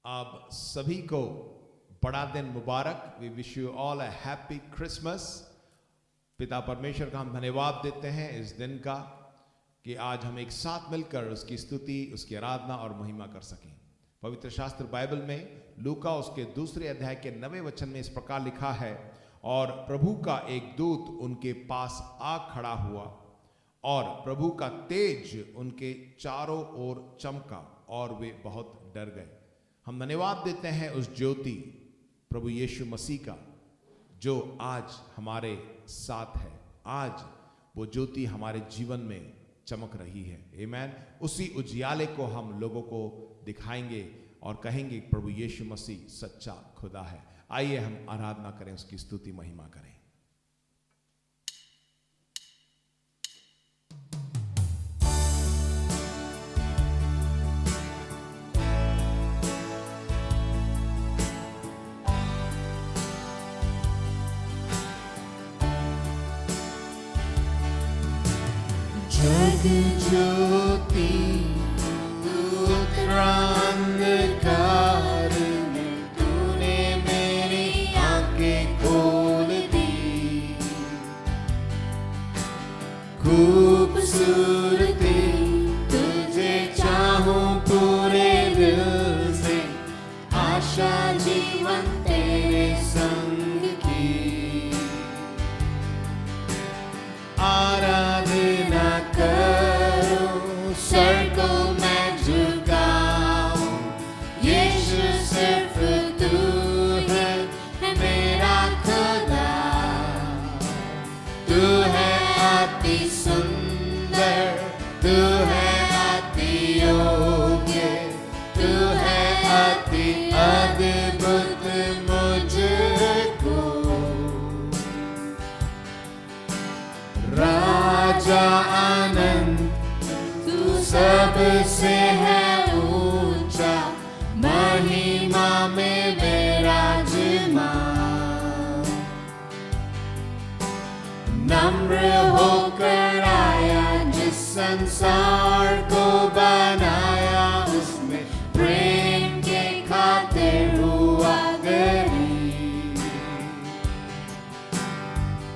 आप सभी को बड़ा दिन मुबारक। We wish you all a happy Christmas. पिता परमेश्वर का हम धन्यवाद देते हैं इस दिन का कि आज हम एक साथ मिलकर उसकी स्तुति, उसकी आराधना और महिमा कर सकें। पवित्र शास्त्र बाइबल में लूका उसके 2 अध्याय के 9वें वचन में इस प्रकार लिखा है, और प्रभु का एक दूत उनके पास आ खड़ा हुआ और प्रभु का तेज उनके चारों ओर चमका और वे बहुत डर गए। हम धन्यवाद देते हैं उस ज्योति प्रभु यीशु मसीह का जो आज हमारे साथ है। आज वो ज्योति हमारे जीवन में चमक रही है। आमीन। उसी उजियाले को हम लोगों को दिखाएंगे और कहेंगे प्रभु यीशु मसीह सच्चा खुदा है। आइए हम आराधना करें, उसकी स्तुति महिमा करें। जग ज्योति अंधकार में तूने मेरी आंखें खोल दी। खूबसूरती तुझे चाहूं पूरे दिल से, आशा जीवन तेरे संग की। आराधना करूं, सर को मैं झुकाऊं, यीशु सिर्फ तू है मेरा खुदा। तू है अति सुंदर, तू है अति योग्य, तू है अति अद्भुत मुझको। राजा आनंद तू सबसे है ऊंचा, महिमा में विराजमान। नम्र होकर आया, जिस संसार को बनाया, उसमें प्रेम के खातिर हुआ गरीब।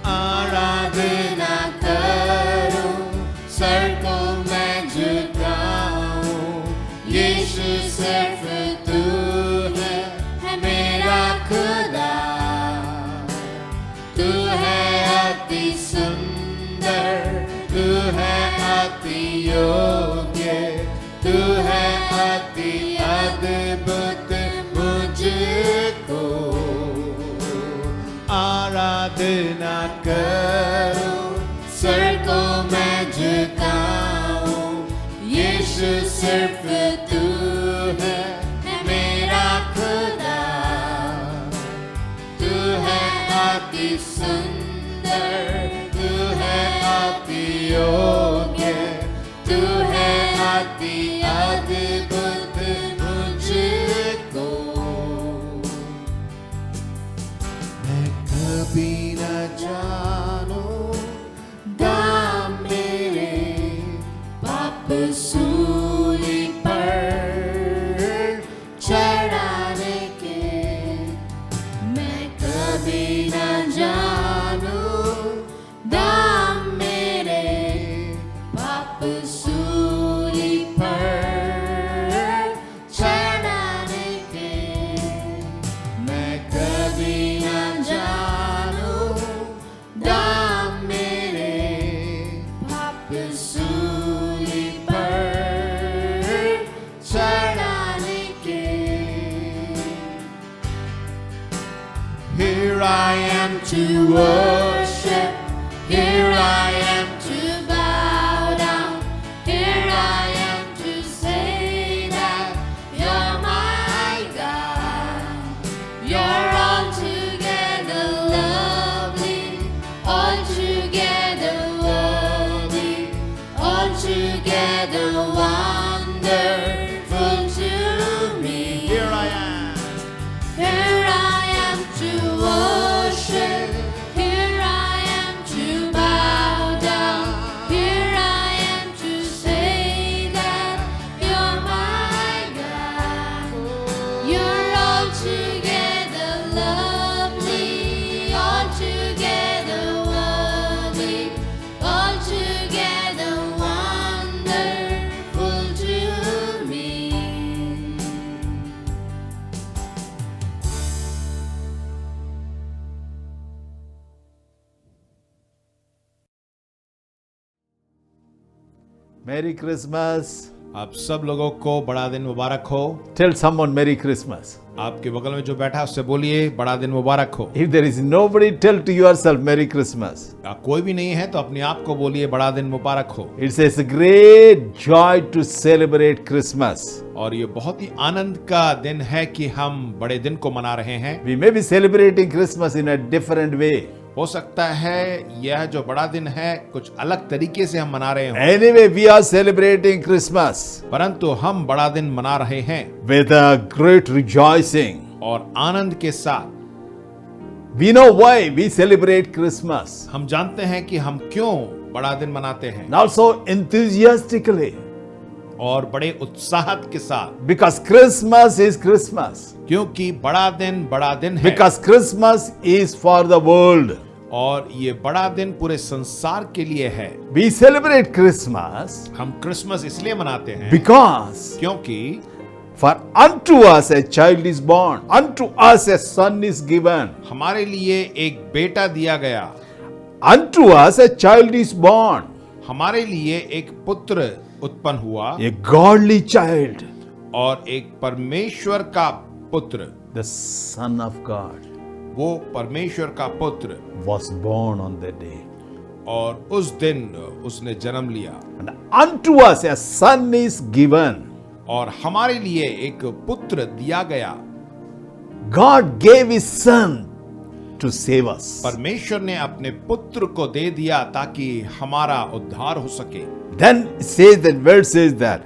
आराधना करूं, सर को मैं झुकाऊं, यीशु सिर्फ तू है मेरा खुदा। तू है अति सुंदर, तू है अति योग्य, तू है अति अद्भुत मुझको। आराधना करूं, सर को मैं झुकाऊं, यीशु सिर्फ तू है मेरा खुदा। तू है अति सुंदर, तू है अति योग्य, तू है अति अद्भुत मुझको। मैं कभी न जानूं दाम मेरे पाप सूली पर चढ़ाने के। मैं कभी न जानूं दाम मेरे Merry Christmas. आप सब लोगों को बड़ा दिन मुबारक हो। Tell someone Merry Christmas. आपके बगल में जो बैठा है उससे बोलिए बड़ा दिन मुबारक हो। If there is nobody, tell to yourself Merry Christmas. कोई भी नहीं है तो अपने आप को बोलिए बड़ा दिन मुबारक हो। It's a great joy to celebrate Christmas. और ये बहुत ही आनंद का दिन है कि हम बड़े दिन को मना रहे हैं। We may be celebrating Christmas in a different way. हो सकता है यह जो बड़ा दिन है कुछ अलग तरीके से हम मना रहे हों, Anyway, we are celebrating Christmas परंतु हम बड़ा दिन मना रहे हैं with a great rejoicing. और आनंद के साथ। We know why we celebrate Christmas. हम जानते हैं कि हम क्यों बड़ा दिन मनाते हैं, And also enthusiastically. और बड़े उत्साह के साथ, Because Christmas is Christmas. क्योंकि बड़ा दिन है। Because Christmas is for the world. और ये बड़ा दिन पूरे संसार के लिए है। We celebrate Christmas हम क्रिसमस इसलिए मनाते हैं because क्योंकि for unto us a child is born, unto us a son is given, हमारे लिए एक बेटा दिया गया, unto us a child is born, हमारे लिए एक पुत्र उत्पन्न हुआ, a godly child, और एक परमेश्वर का पुत्र, the Son of God, वो परमेश्वर का पुत्र, was born on that day. और उस दिन उसने जन्म लिया। And unto us a son is given. और हमारे लिए एक पुत्र दिया गया। God gave his son to save us. परमेश्वर ने अपने पुत्र को दे दिया ताकि हमारा उद्धार हो सके। Then it says that verse says that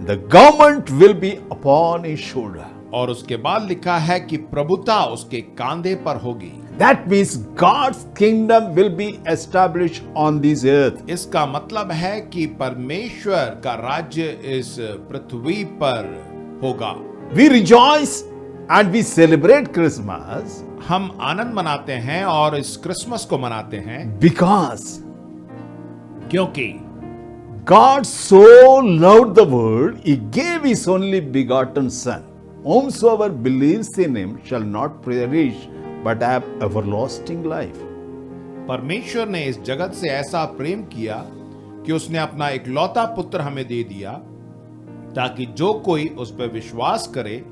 the government will be upon his shoulder. और उसके बाद लिखा है कि प्रभुता उसके कांधे पर होगी। That means God's kingdom will be established on this earth. इसका मतलब है कि परमेश्वर का राज्य इस पृथ्वी पर होगा। We rejoice and we celebrate Christmas हम आनंद मनाते हैं और इस क्रिसमस को मनाते हैं because क्योंकि God so loved the world, he gave his only begotten son. Whomsoever believes in him shall not perish but have everlasting life. परमेश्वर ने इस जगत से ऐसा प्रेम किया कि उसने अपना इकलौता पुत्र हमें दे दिया ताकि जो कोई उस पर विश्वास करे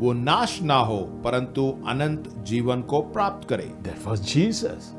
वो नाश ना हो परंतु अनंत जीवन को प्राप्त करे। That was Jesus.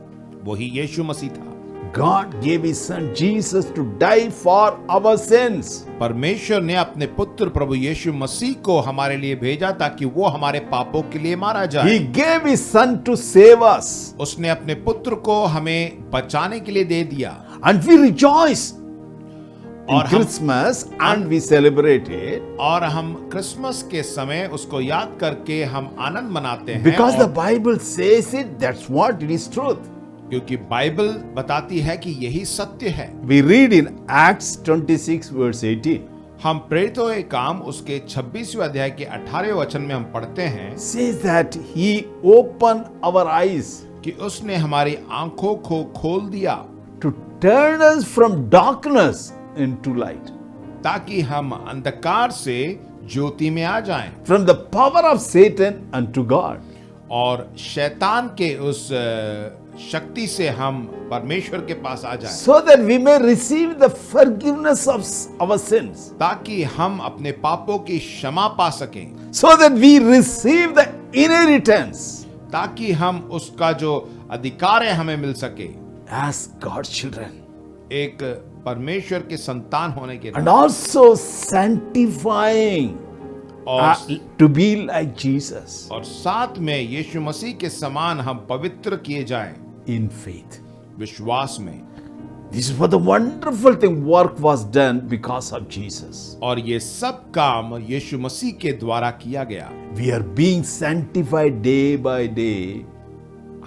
वही यीशु मसीह था। God gave his son Jesus to die for our sins. परमेश्वर ने अपने पुत्र प्रभु यीशु मसीह को हमारे लिए भेजा ताकि वो हमारे पापों के लिए मारा जाए। He gave his son to save us. उसने अपने पुत्र को हमें बचाने के लिए दे दिया। And we rejoice in और हम Christmas and we celebrate it और हम क्रिसमस के समय उसको याद करके हम आनंद मनाते हैं because और the Bible says it. That's what it is truth. क्योंकि बाइबल बताती है कि यही सत्य है। We read in Acts 26 verse 18. हम प्रेरितों के काम उसके 26वें अध्याय के 18वें वचन में हम पढ़ते हैं Says that he opened our eyes कि उसने हमारी आंखों को खोल दिया to turn us from darkness into light, ताकि हम अंधकार से ज्योति में आ जाएं from the power of Satan unto God. और शैतान के उस शक्ति से हम परमेश्वर के पास आ जाएं So that we may receive the forgiveness of our sins. ताकि हम अपने पापों की क्षमा पा सकें, So that we receive the inheritance ताकि हम उसका जो अधिकार है हमें मिल सके as God's children. एक परमेश्वर के संतान होने के And नाते also sanctifying और to be like Jesus और साथ में यीशु मसीह के समान हम पवित्र किए जाएं in faith. विश्वास में। This is what the wonderful thing work was done because of Jesus. और ये सब काम यीशु मसीह के द्वारा किया गया। We are being sanctified day by day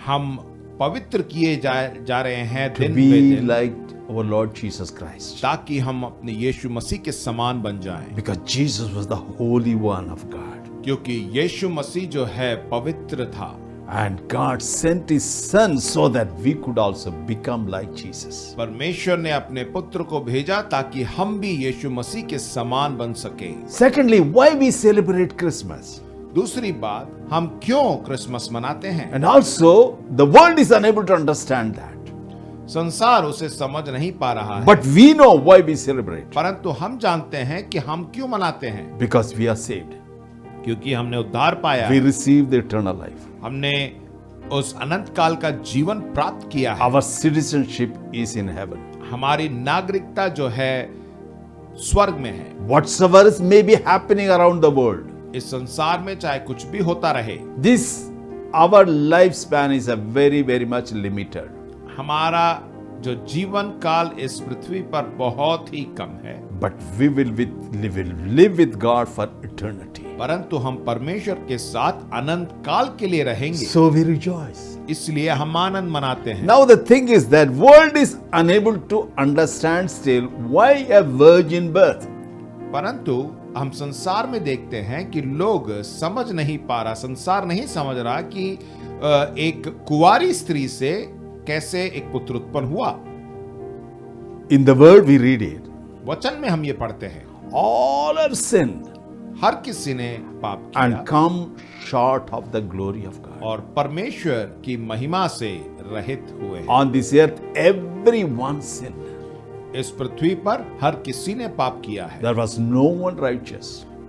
हम पवित्र किए जा रहे हैं to दिन पे be दिन like our Lord Jesus Christ. ताकि हम अपने यीशु मसीह के समान बन जाएं Because Jesus was the Holy One of God. क्योंकि यीशु मसीह जो है पवित्र था And God sent His Son so that we could also become like Jesus. परमेश्वर ने अपने पुत्र को भेजा ताकि हम भी यीशु मसीह के समान बन सके। Secondly, why we celebrate Christmas? दूसरी बात, हम क्यों क्रिसमस मनाते हैं? And also, the world is unable to understand that. संसार उसे समझ नहीं पा रहा है, But we know why we celebrate. परंतु हम जानते हैं कि हम क्यों मनाते हैं। Because we are saved. क्योंकि हमने उद्धार पाया We है, receive the eternal life. हमने उस अनंत काल का जीवन प्राप्त किया है। Our citizenship is in heaven. हमारी नागरिकता जो है स्वर्ग में है। Whatsoever may be happening around the world, इस संसार में चाहे कुछ भी होता रहे, this our lifespan is a very, very much limited. हमारा जो जीवन काल इस पृथ्वी पर बहुत ही कम है, But we will live with God for eternity. परंतु हम परमेश्वर के साथ अनंत काल के लिए रहेंगे। So we rejoice. इसलिए हम आनंद मनाते हैं। Now the thing is that world is unable to understand still why a virgin birth. परंतु हम संसार में देखते हैं कि लोग समझ नहीं पा रहा, संसार नहीं समझ रहा कि एक कुंवारी स्त्री से कैसे एक पुत्र उत्पन्न हुआ। In the word we read it. वचन में हम ये पढ़ते हैं, All have sinned हर किसी ने पाप किया and come short of the glory of God. और परमेश्वर की महिमा से रहित हुए हैं। On this earth, everyone sinned. इस पृथ्वी पर हर किसी ने पाप किया है, There was no one righteous.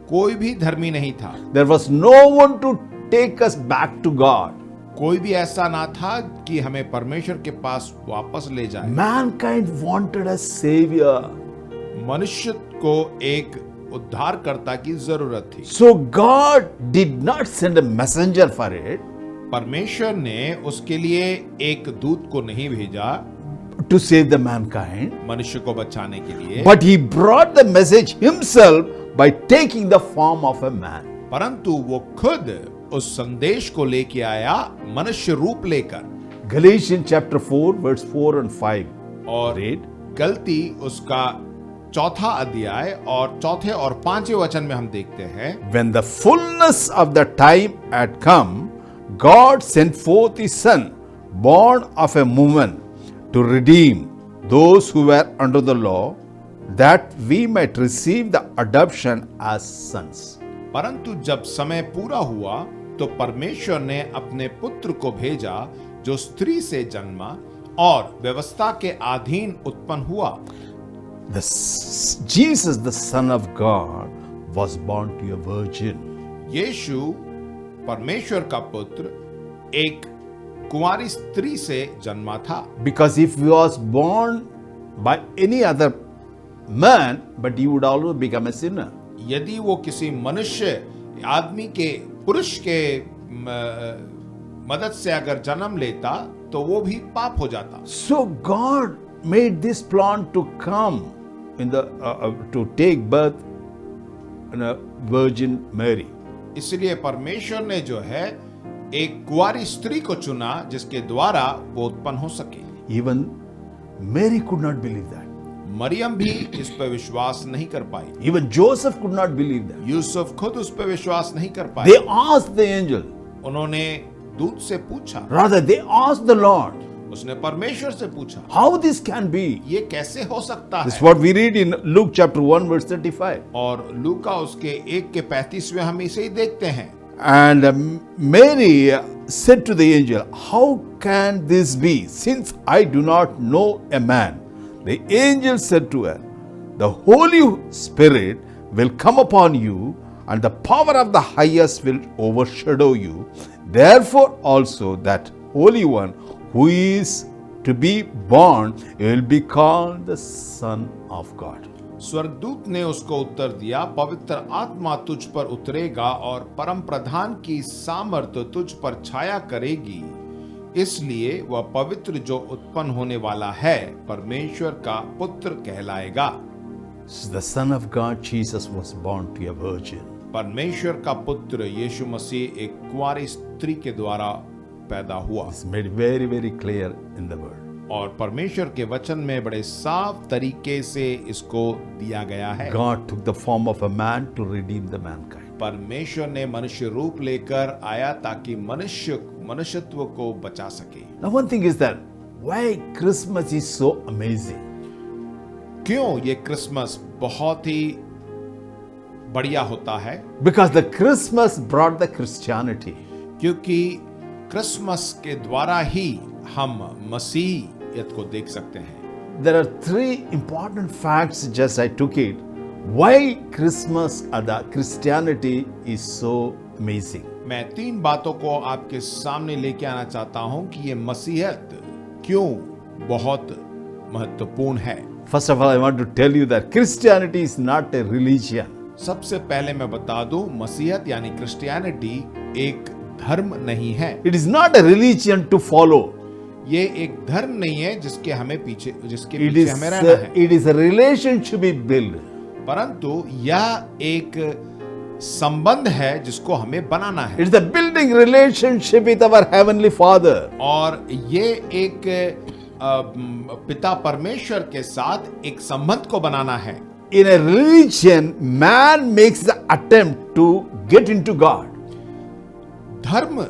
कोई भी धर्मी नहीं था, There was no one to take us back to God. कोई भी ऐसा ना था कि हमें परमेश्वर के पास वापस ले जाए। Mankind wanted a savior. मनुष्य को एक उद्धारकर्ता की जरूरत थी। So God did not send a messenger for it परमेश्वर ने उसके लिए एक दूत को नहीं भेजा to save the mankind, मनुष्य को बचाने के लिए, but he brought the message himself by taking the form of a man. परंतु वो खुद उस संदेश को लेके आया मनुष्य रूप लेकर। Galatians chapter 4 verse 4 and 5. और Read. गलती उसका चौथा अध्याय और चौथे और पांचवें वचन में हम देखते हैं, When the fullness of the time had come, God sent forth his son, born of a woman, to redeem those who were under the law, that we might receive the adoption as sons. परंतु जब समय पूरा हुआ तो परमेश्वर ने अपने पुत्र को भेजा जो स्त्री से जन्मा और व्यवस्था के अधीन उत्पन्न हुआ। Jesus, the Son of God, was born to a virgin. यीशु परमेश्वर का पुत्र एक कुंवारी स्त्री से जन्मा था। Because if he was born by any other man, but he would always become a sinner. यदि वो किसी मनुष्य आदमी के पुरुष के मदद से अगर जन्म लेता तो वो भी पाप हो जाता। So God made this plan to come in the to take birth in a Virgin Mary. इसलिए परमेश्वर ने जो है एक कुंवारी स्त्री को चुना जिसके द्वारा वो उत्पन्न हो सके। Even Mary could not believe that. Maryam भी इस पर विश्वास नहीं कर पाई। Even Joseph could not believe that. Yusuf खुद उस पर विश्वास नहीं कर पाए। They asked the angel. उन्होंने दूत से पूछा, Rather, they asked the Lord, उसने परमेश्वर से पूछा, how this can be? ये कैसे हो सकता This is है? what we read in Luke chapter 1 verse 35. और लूका उसके 1 के 35 में हम इसे ही देखते हैं। And Mary said to the angel, how can this be, since I do not know a man? The angel said to her, the Holy Spirit will come upon you, and the power of the highest will overshadow you. Therefore also that Holy One who is to be born will be called the Son of God. स्वर्गदूत ने उसको उत्तर दिया, पवित्र आत्मा तुझ पर उतरेगा और परम प्रधान की सामर्थ्य तुझ पर छाया करेगी, इसलिए वह पवित्र जो उत्पन्न होने वाला है परमेश्वर का पुत्र कहलाएगा। The Son of God, Jesus, was born to a virgin. परमेश्वर का पुत्र यीशु मसीह एक कुंवारी स्त्री के द्वारा पैदा हुआ। It's made very, very clear in the word. और परमेश्वर के वचन में बड़े साफ तरीके से इसको दिया गया है। God took the form of a man to redeem the mankind. परमेश्वर ने मनुष्य रूप लेकर आया ताकि मनुष्यत्व को बचा सके। Now one thing is that why Christmas is so amazing? क्यों ये क्रिसमस बहुत ही बढ़िया होता है? Because the Christmas brought the Christianity. क्योंकि क्रिसमस के द्वारा ही हम मसीह अहमियत को देख सकते हैं। There are three important facts, just I took it, why Christmas or the Christianity is so amazing. मैं 3 बातों को आपके सामने लेके आना चाहता हूं कि ये मसीहत क्यों बहुत महत्वपूर्ण है। First of all, I want to tell you that Christianity is not a religion. सबसे पहले मैं बता दूं, मसीहत यानी क्रिश्चियनिटी एक धर्म नहीं है। It is not a religion to follow. ये एक धर्म नहीं है जिसके हमें पीछे It is, हमें रहना है, it is a relationship we build. परंतु यह एक संबंध है जिसको हमें बनाना है। It is a building relationship with our Heavenly Father. और ये एक पिता परमेश्वर के साथ एक संबंध को बनाना है। In a religion, man makes the attempt to get into God. धर्म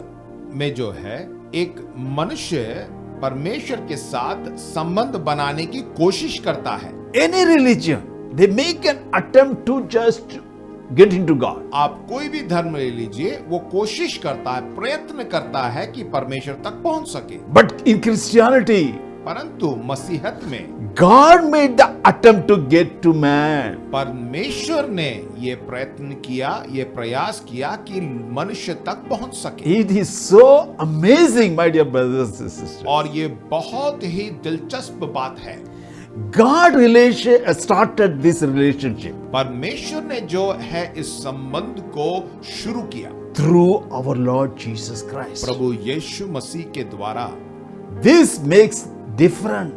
में जो है एक मनुष्य परमेश्वर के साथ संबंध बनाने की कोशिश करता है। Any religion, they make an attempt to just get into God. आप कोई भी धर्म ले लीजिए, वो कोशिश करता है, प्रयत्न करता है कि परमेश्वर तक पहुंच सके। But in Christianity, परंतु मसीहत में God made the attempt to get to man. परमेश्वर ने ये प्रयत्न किया, ये प्रयास किया कि मनुष्य तक पहुंच सके। It is so amazing, my dear brothers and sisters. और ये बहुत ही दिलचस्प बात है। God started this relationship परमेश्वर ने जो है इस संबंध को शुरू किया through our Lord Jesus Christ. प्रभु यीशु मसीह के द्वारा। This makes different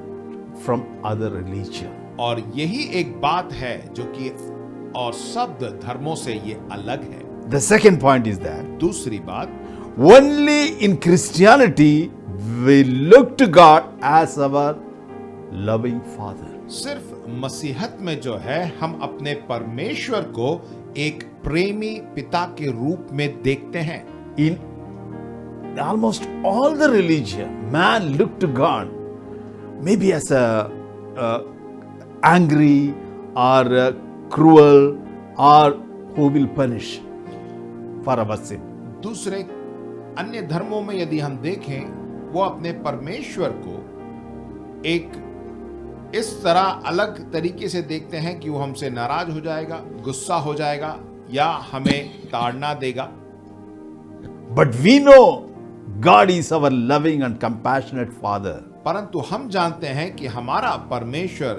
from other religion. और यही एक बात है जो कि और सब धर्मों से ये अलग है। The second point is that दूसरी बात, only in Christianity we look to God as our loving Father. सिर्फ मसीहत में जो है हम अपने परमेश्वर को एक प्रेमी पिता के रूप में देखते हैं। In almost all the religion, man look to God maybe as a angry or cruel or who will punish for our sin. दूसरे अन्य धर्मों में यदि हम देखें, वो अपने परमेश्वर को एक इस तरह अलग तरीके से देखते हैं कि वो हमसे नाराज हो जाएगा, गुस्सा हो जाएगा या हमें ताड़ना देगा। But we know God is our loving and compassionate Father. परंतु हम जानते हैं कि हमारा परमेश्वर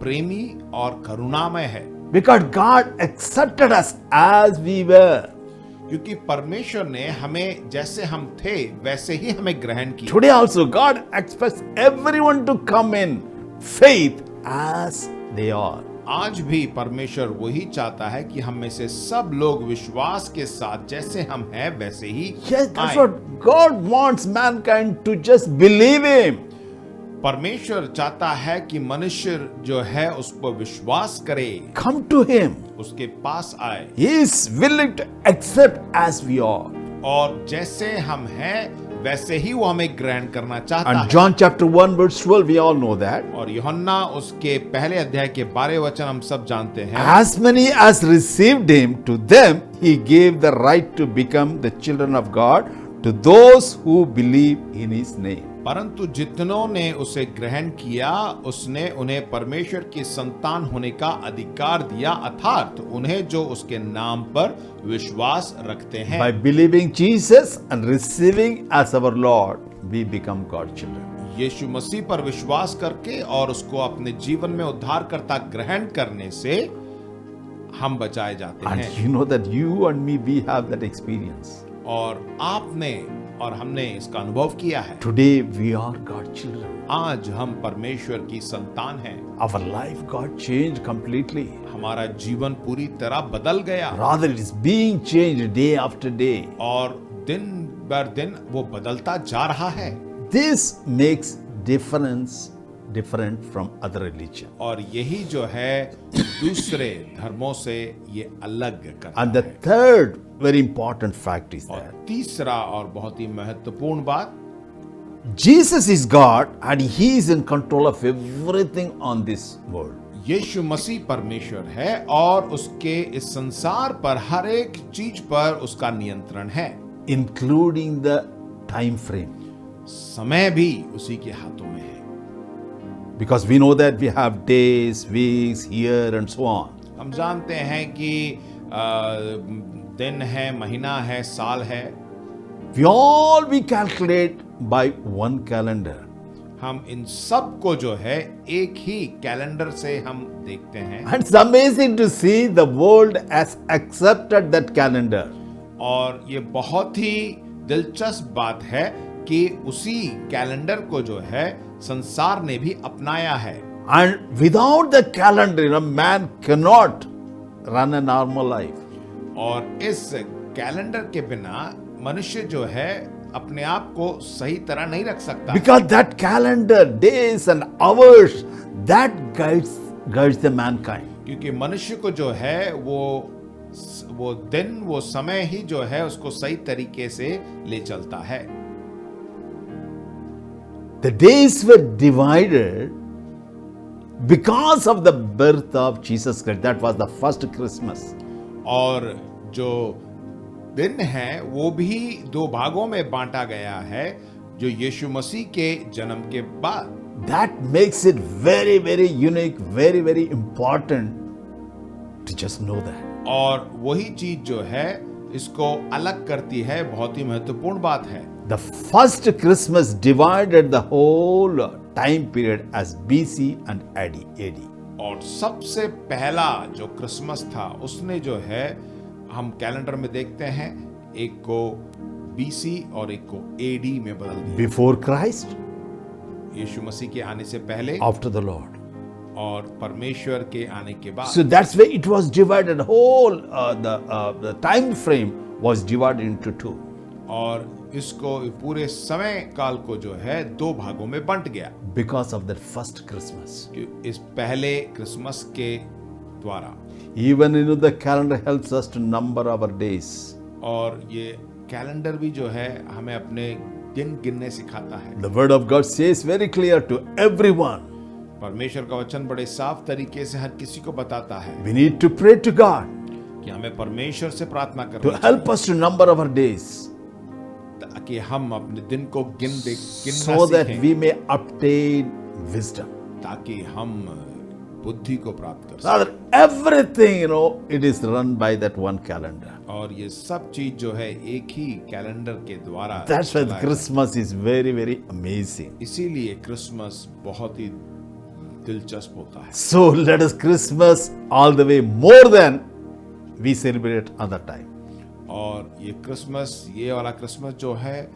प्रेमी और करुणामय है। Because God accepted us as we were. क्योंकि परमेश्वर ने हमें जैसे हम थे वैसे ही हमें ग्रहण किया। Today also God expects everyone to come in faith as they are. आज भी परमेश्वर वही चाहता है कि हम में से सब लोग विश्वास के साथ जैसे हम हैं वैसे ही Yes, that's आएं। what God wants mankind to just believe Him. परमेश्वर चाहता है कि मनुष्य जो है उस पर विश्वास करे, Come to Him. उसके पास आए He is willing to accept as we are. और जैसे हम हैं वैसे ही वो हमें ग्रहण करना चाहता And है। John chapter 1 verse 12, we all know that. और यूहन्ना उसके पहले अध्याय के 12 वचन हम सब जानते हैं। As many as received Him, to them He gave the right to become the children of God, to those who believe in His name. परंतु जितनों ने उसे ग्रहण किया, उसने उन्हें परमेश्वर की संतान होने का अधिकार दिया, अर्थात उन्हें जो उसके नाम पर विश्वास रखते हैं। By believing Jesus and receiving as our Lord, we become God's children. यीशु मसीह पर विश्वास करके और उसको अपने जीवन में उद्धारकर्ता ग्रहण करने से हम बचाए जाते And हैं। you know that you and me, we have that experience. और आपने और हमने इसका अनुभव किया है। Today we are God's children. आज हम परमेश्वर की संतान हैं। Our life got changed completely. हमारा जीवन पूरी तरह बदल गया Rather, it is being changed day after day. और दिन बर दिन वो बदलता जा रहा है। This makes different from other religion. और यही जो है दूसरे धर्मों से ये अलग करता And the है। third very important fact is और that तीसरा और बहुत ही महत्वपूर्ण बात, Jesus is God and He is in control of everything on this world. यीशु मसीह परमेश्वर है और उसके इस संसार पर हर एक चीज पर उसका नियंत्रण है, Including the time frame. समय भी उसी के हाथों में है। Because we know that we have days, weeks, year, and so on. हम जानते हैं कि दिन है, महीना है, साल है। We calculate by one calendar. हम इन सब को जो है एक ही कैलेंडर से हम देखते हैं। And it's amazing to see the world has accepted that calendar. और ये बहुत ही दिलचस्प बात है कि उसी कैलेंडर को जो है संसार ने भी अपनाया है। And without the calendar, a man cannot run a normal life. और इस कैलेंडर के बिना मनुष्य जो है अपने आप को सही तरह नहीं रख सकता। Because that calendar, days and hours, that guides the mankind. क्योंकि मनुष्य को जो है वो दिन, वो समय ही जो है उसको सही तरीके से ले चलता है। The days were divided because of the birth of Jesus Christ. That was the first Christmas. और जो दिन है वो भी दो भागों में बांटा गया है, जो यीशु मसीह के जन्म के बाद। That makes it very, very unique, very, very important to just know that. और वही चीज जो है इसको अलग करती है, बहुत ही महत्वपूर्ण बात है। The first Christmas divided the whole time period as BC and AD. और सबसे पहला जो क्रिसमस था उसने जो है हम कैलेंडर में देखते हैं एक को BC और एक को AD में बदल दिया। Before Christ, यीशु मसीह के आने से पहले after the Lord. और परमेश्वर के आने के बाद। So that's why it was divided. Whole the time frame was divided into two. और इसको पूरे समय काल को जो है दो भागों में बंट गया। Because of that first Christmas. इस पहले क्रिसमस के द्वारा। Even the calendar helps us to number our days. और ये कैलेंडर भी जो है हमें अपने दिन गिनने सिखाता है। The word of God says very clear to everyone. परमेश्वर का वचन बड़े साफ तरीके से हर किसी को बताता है We need to pray to God कि हमें परमेश्वर से प्रार्थना to करनी help us to number our days, ताकि हम अपने दिन को गिनना so that सीखें, we may obtain wisdom. ताकि हम बुद्धि को प्राप्त कर सकें। Rather, everything, it is run by that one calendar. और ये सब चीज जो है एक ही कैलेंडर के द्वारा That's why चलाया Christmas is very, very amazing. जाता है। इसीलिए क्रिसमस बहुत ही दिलचस्प होता है। So let us Christmas all the way more than we celebrate other time. और ये क्रिसमस, ये वाला क्रिसमस जो है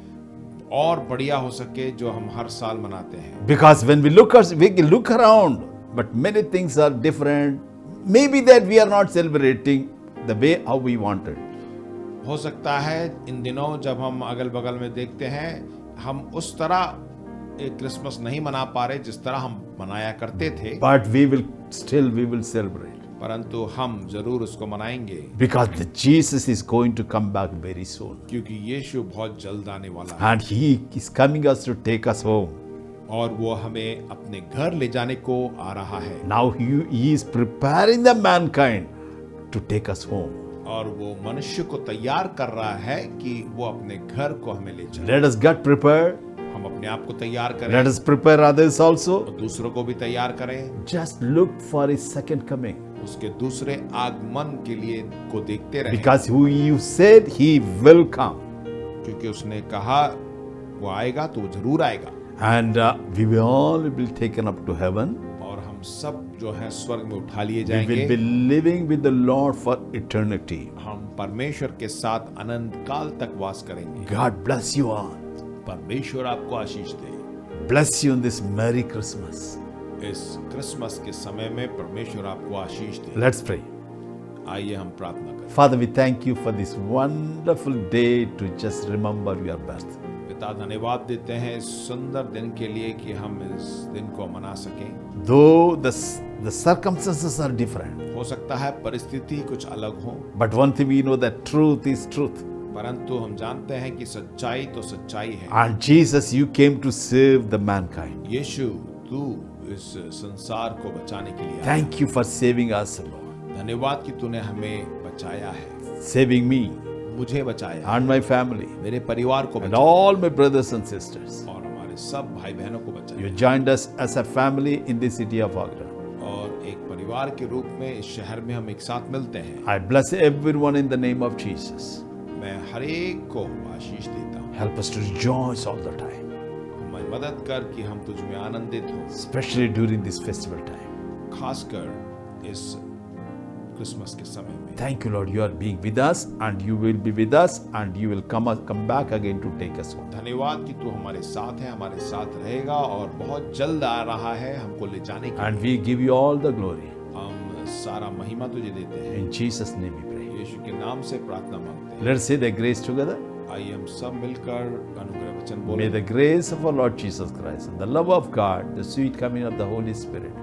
और बढ़िया हो सके जो हम हर साल मनाते हैं। Because when we can look around, but many things are different. Maybe that we are not celebrating the way how we wanted. हो सकता है इन दिनों जब हम अगल बगल में देखते हैं हम उस तरह एक क्रिसमस नहीं मना पा रहे जिस तरह हम मनाया करते थे, But we will celebrate. परंतु हम जरूर उसको मनाएंगे Because the Jesus is going to come back very soon. क्योंकि यीशु बहुत जल्द आने वाला है And he is coming us to take us home. और वो हमें अपने घर ले जाने को आ रहा है। Now he is preparing the mankind to take us home. और वो मनुष्य को तैयार कर रहा है कि वो अपने घर को हमें ले जाए। Let us get prepared. हम अपने आप को तैयार करें Let us prepare others also. और दूसरों को भी तैयार करें। Just look for his second coming. उसके दूसरे आगमन के लिए को देखते रहें। Because who you said he will come. क्योंकि उसने कहा वो आएगा तो वो जरूर आएगा। And we will all be taken up to heaven. और हम सब जो है स्वर्ग में उठा लिए We will जाएंगे। be living with the Lord for eternity. हम परमेश्वर के साथ अनंत काल तक वास करेंगे। God bless you all. परमेश्वर आपको आशीष दे। Bless you in this Merry Christmas. इस क्रिसमस के समय में परमेश्वर आपको आशीष दे। Let's pray. आइए हम प्रार्थना करें। Father, we thank you for this wonderful day to just remember your birth. पिता धन्यवाद देते हैं इस सुंदर दिन के लिए कि हम इस दिन को मना सकें। Though the circumstances are different, हो सकता है परिस्थिति कुछ अलग हो, but one thing we know that truth is truth. परंतु हम जानते हैं कि सच्चाई तो सच्चाई है। And Jesus, you came to save the mankind. यीशु, तू इस संसार को बचाने के लिए आया। Thank you for saving us, Lord. धन्यवाद कि तूने हमें बचाया है, Saving me मुझे बचाया and my family मेरे परिवार को and बचाया all my brothers and sisters. और हमारे सब भाई बहनों को बचाए You joined us as a family in the city of Agra. और एक परिवार के रूप में इस शहर में हम एक साथ मिलते हैं। I bless everyone in the name of Jesus. मैं हर एक को आशीष देता हूँ। Help us to rejoice all the time, हमारी मदद कर कि हम तुझ में आनंदित हों, especially during this festival time. खासकर इस क्रिसमस के समय में। Thank you, Lord. You are being with us, and you will be with us, and you will come back again to take us home. धन्यवाद कि तू हमारे साथ है, हमारे साथ रहेगा और बहुत जल्द आ रहा है हमको ले जाने के And we give you all the glory. हम सारा महिमा तुझे देते हैं। In Jesus' name we pray. यीशु के नाम से प्रार्थना मांगते हैं। Let's say the grace together. आइए हम सब मिलकर अनुग्रह वचन May बोलें। the grace of our Lord Jesus Christ and the love of God, the sweet coming of the Holy Spirit,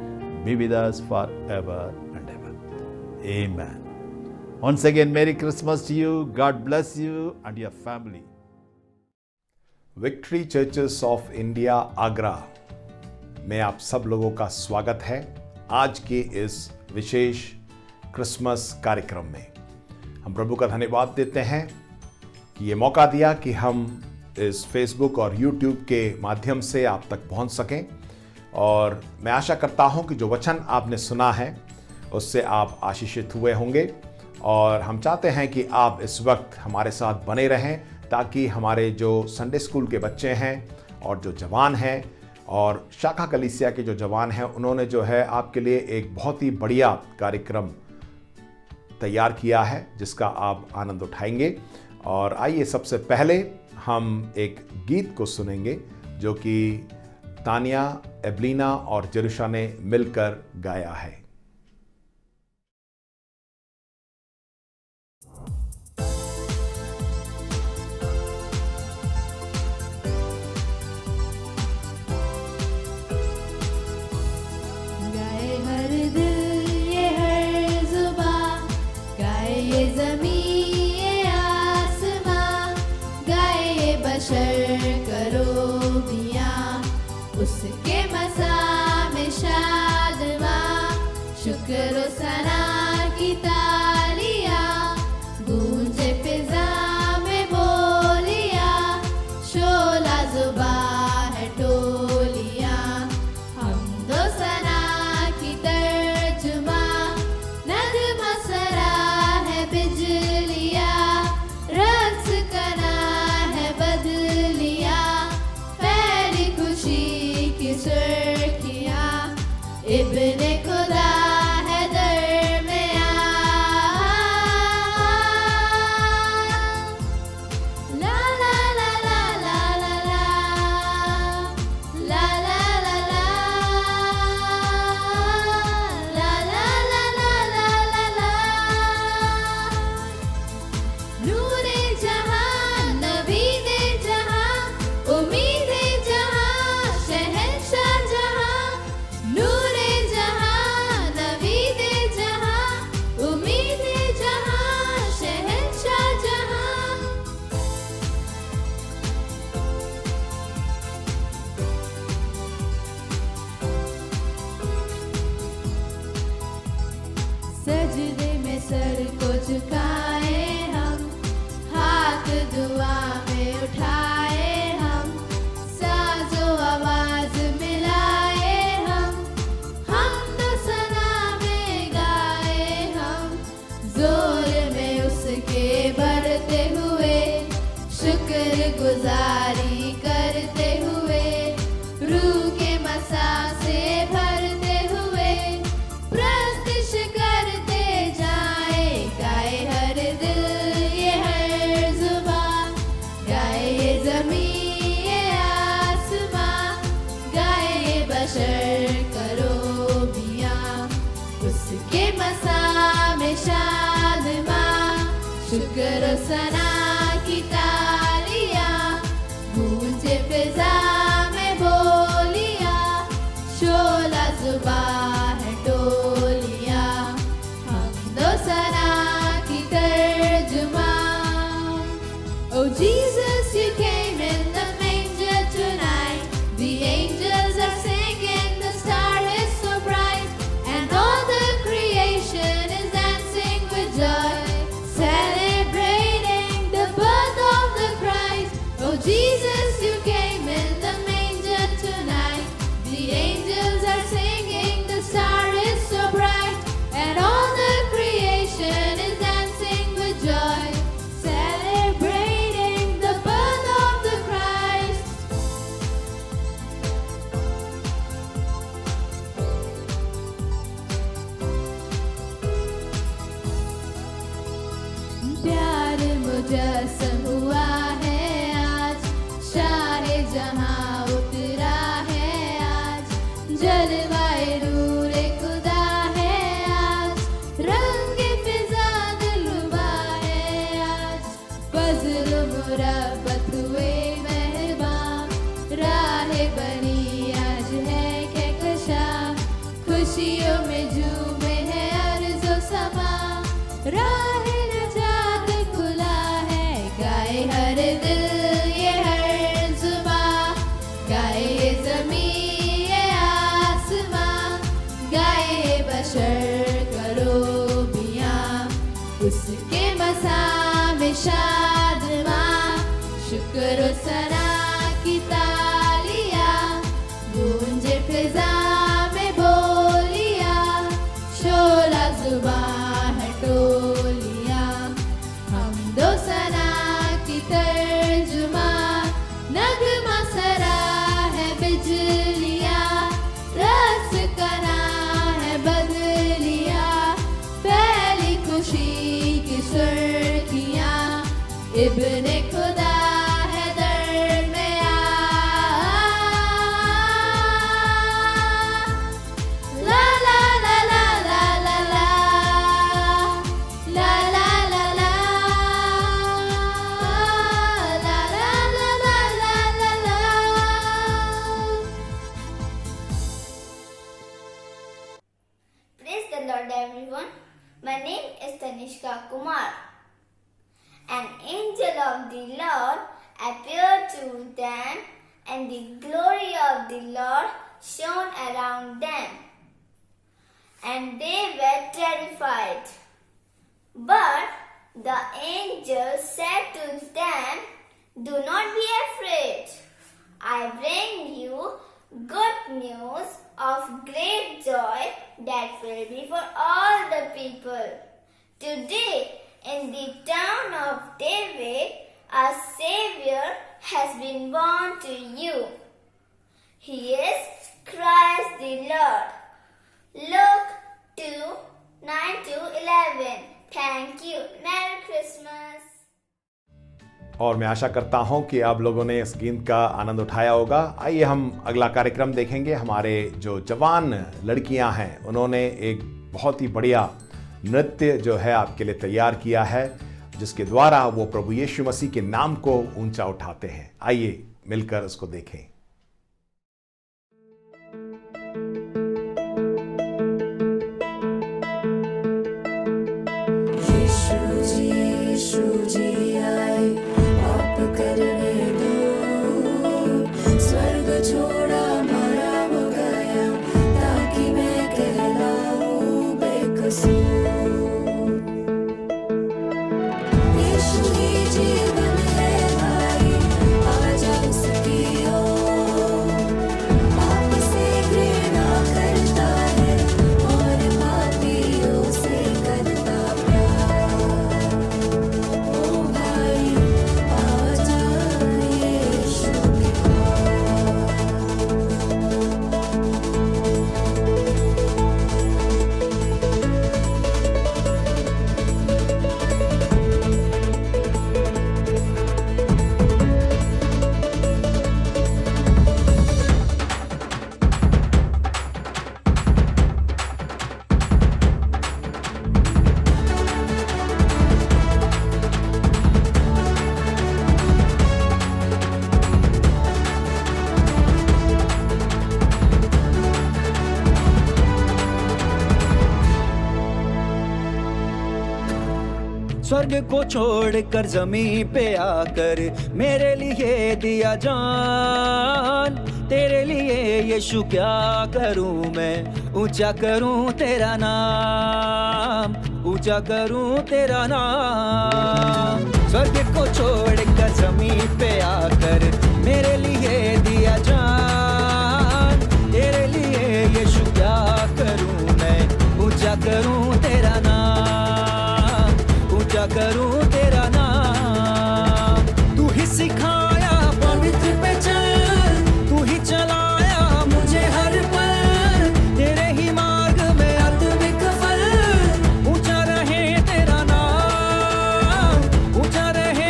be with us forever and ever. Amen. Once again, Merry Christmas to you. God bless you and your family. Victory churches of India Agra में आप सब लोगों का स्वागत है आज के इस विशेष क्रिसमस कार्यक्रम में। हम प्रभु का धन्यवाद देते हैं कि ये मौका दिया कि हम इस फेसबुक और यूट्यूब के माध्यम से आप तक पहुंच सकें और मैं आशा करता हूं कि जो वचन आपने सुना है उससे आप आशीषित हुए होंगे और हम चाहते हैं कि आप इस वक्त हमारे साथ बने रहें ताकि हमारे जो संडे स्कूल के बच्चे हैं और जो जवान हैं और शाखा कलीसिया के जो जवान हैं उन्होंने जो है आपके लिए एक बहुत ही बढ़िया कार्यक्रम तैयार किया है जिसका आप आनंद उठाएंगे। और आइए सबसे पहले हम एक गीत को सुनेंगे जो कि तानिया, एबलीना और जेरुशा ने मिलकर गाया है। उसके मसा में शादमा शुक्र सना की तालियां गूंजे फिजा में बोलियां शोला जुबा है टोलियां हमदो सना की तर्जुमा नगमा सरा है बिजलियां रक्स कना है बदलियां फैली खुशी की सुर्खियां इब्ने खुदा है दरमियां ला ला ला ला ला ला ला ला ला ला ला ला ला ला ला नूरे जहां नबीदे जहां उम्मीदे जहां शहंशाह जहां नूरे जहां नबीदे जहां उम्मीदे जहां शहंशाह जहां सजदे में सर को झुकाए हम हाथ दुआ में उठाए हम साजो आवाज मिलाए हम तो सना में गाए हम जोर में उसके बढ़ते हुए शुक्र गुजारी करते हुए रूह के मसा से भरते हुए प्रस्तिश करते जाए गाए हर दिल ये हर जुबान गाए ये ज़मीं ये आसमां गाए ये बशर करो बियां उसके मसा में शादमां शुक्र सना की तालियां गूंजे फिजा में बोलियां शोला जुबा है टोलियां हमदो सना की तर्जुमा Oh Jesus, you came in the manger tonight. The angels are singing, the star is so bright, and all the creation मुजस्सम हुआ है आज, शाहे जहां उतरा है आज, जलवाए नूरे खुदा है आज, रंग फिजा दिलरुबा है आज, फज़्ल मुरब्बत हुए मेहरबान, राहे बनी आज है कहकशां, खुशियों में झूमे है अर्ज़ो समा, राहे नजात खुला है, गाए हर दिल ये हर ज़ुबां, गाए ये ज़मीं ये आसमां, गाए ये बशर करो बियां, उसके मसा में शादमां, शुक्र सना की तालियां, गूंजे फिजा में बोलियां, शोला जुबां है टोलियां, हमदो सना की तर्जुमा, नगमा सरा है बिजलियां, रस कना है बदलियां, पहली खुशी की सुर्खियां, इब्ने खुदा है दर में ला ला ला ला ला ला ला ला ला ला ला ला ला ला ला ला। Praise the Lord, everyone. My name is Tanishka Kumar. An angel of the Lord appeared to them, and the glory of the Lord shone around them, and they were terrified. But the angel said to them, "Do not be afraid. I bring you good news of great joy that will be for all the people. Today, in the town of David, a Savior has been born to you. He is Christ the Lord." Luke 2:9-11. Thank you. Merry Christmas. और मैं आशा करता हूं कि आप लोगों ने इस गीत का आनंद उठाया होगा। आइए हम अगला कार्यक्रम देखेंगे। हमारे जो जवान लड़कियां हैं उन्होंने एक बहुत ही बढ़िया नृत्य जो है आपके लिए तैयार किया है, जिसके द्वारा वो प्रभु यीशु मसीह के नाम को ऊंचा उठाते हैं। आइए मिलकर उसको देखें। यीशु जी आए पाप करने दो, स्वर्ग छोड़ा मरा हो गया ताकि मैं कहलाऊं बेकसूर। यीशु ही जीवन है भाई, आजा उसकी ओर। पाप से घृणा करता है और पापियों से करता प्यार। ओ भाई आजा यीशु के पास। स्वर्ग को छोड़कर जमीन पे आकर मेरे लिए दिया जान। तेरे लिए यीशु क्या करूं मैं, ऊंचा करूं तेरा नाम, ऊंचा करूं तेरा नाम। स्वर्ग को छोड़कर जमीन पे आकर मेरे लिए दिया जान। तेरे लिए यीशु क्या करूं मैं, ऊंचा करूं तेरा नाम, ऊंचा करूं तेरा नाम। तू ही सिखाया पवित्र पे चल, तू ही चलाया मुझे हर पल, तेरे ही मार्ग में आत्मिक फल। ऊंचा रहे तेरा नाम, ऊंचा रहे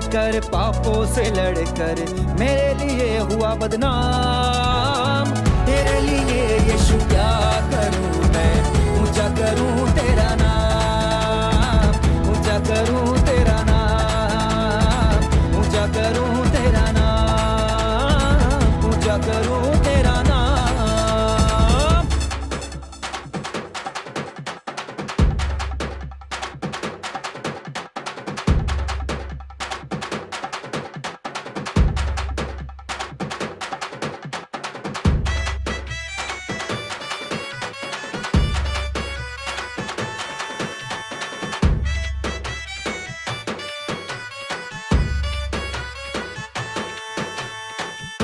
कर पापों से लड़कर मेरे लिए हुआ बदनाम। तेरे लिए यीशु क्या करूं मैं, ऊंचा करूं तेरा नाम, ऊंचा करूं तेरा नाम, ऊंचा करूं तेरा नाम, ऊंचा करूं तेरा नाम।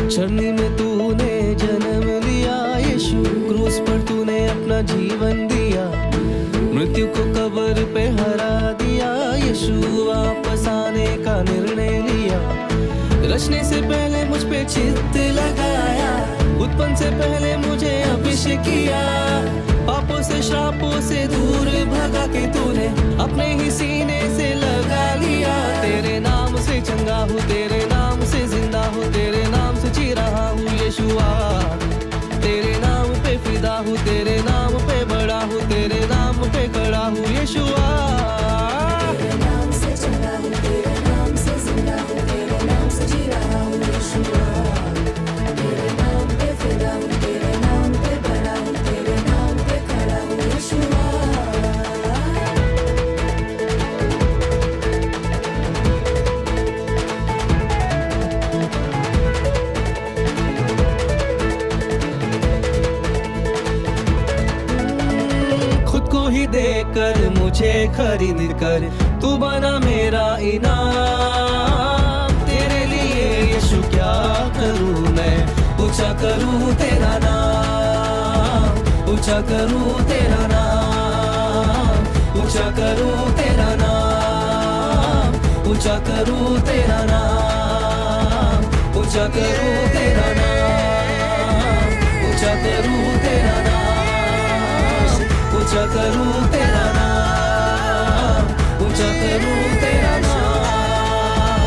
चरनी में तूने जन्म लिया यीशु, क्रूस पर तूने अपना जीवन दिया, मृत्यु को कब्र पे हरा दिया यीशु, वापस आने का निर्णय लिया। रचने से पहले मुझ पे चित्त लगाया, उत्पन्न से पहले मुझे अभिषेक किया, पापों से श्रापों से दूर भगा के तूने अपने ही सीने से लगा लिया। तेरे नाम से चंगा हूँ, तेरे नाम से जिंदा हूँ, तेरे नाम से जी रहा हूँ यीशुआ, तेरे नाम पे फिदा हूँ, तेरे नाम पे बड़ा हूँ, तेरे नाम पे खड़ा हूँ यीशुआ। तेरे नाम से चंगा हूँ, तेरे नाम से जिंदा हूँ, तेरे नाम से जी रहा हूँ यीशुआ, तेरे नाम पे फिदा हूँ, तेरे नाम पे बड़ा हूँ, तेरे नाम पे खड़ा हूँ यीशुआ। खुद को ही देकर मुझे खरीद कर तू बना मेरा इनाम। तेरे लिए यीशु क्या करूं मैं, ऊंचा करूं तेरा नाम, ऊंचा करूं तेरा नाम, ऊंचा करूं तेरा नाम, ऊंचा करूं तेरा नाम, ऊंचा करूं तेरा नाम, ऊंचा करूं तेरा नाम, ऊंचा करूं तेरा नाम, ऊंचा करूं तेरा नाम,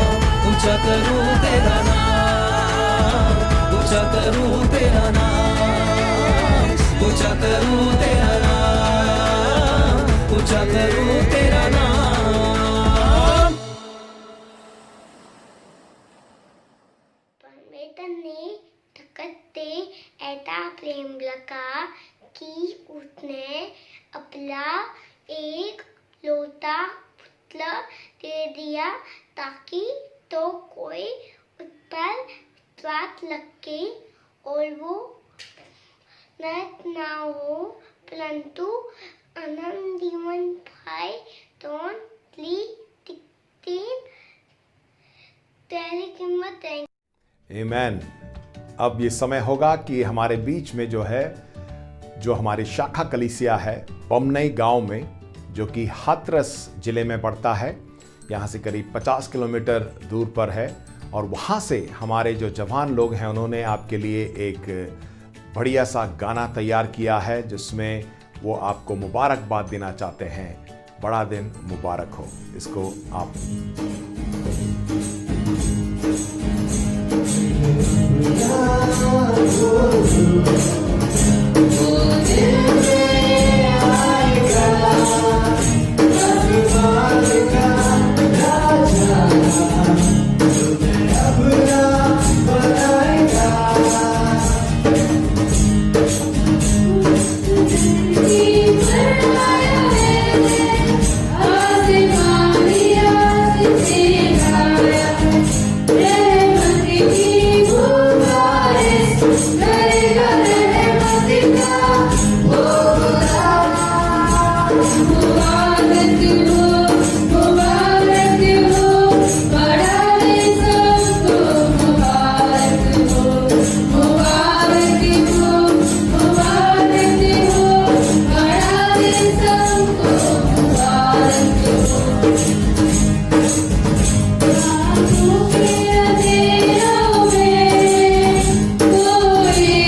ऊंचा करूं तेरा नाम, ऊंचा करूं तेरा नाम, ऊंचा करूं तेरा नाम, ऊंचा करूं तेरा नाम। परमेश्वर ने जगत से ऐसा प्रेम लगा कि उसने अपना एक लौता पुत्र दे दिया, ताकि तो कोई उस पर विश्वास रखे और वो नष्ट ना हो, परंतु अनंत जीवन पाए। Don't please तेरी कीमत है। आमेन। अब ये समय होगा कि हमारे बीच में जो हमारी शाखा कलीसिया है बमनई गांव में, जो कि हाथरस जिले में पड़ता है, यहाँ से करीब 50 किलोमीटर दूर पर है, और वहाँ से हमारे जो जवान लोग हैं उन्होंने आपके लिए एक बढ़िया सा गाना तैयार किया है, जिसमें वो आपको मुबारकबाद देना चाहते हैं। बड़ा दिन मुबारक हो। इसको आप कोई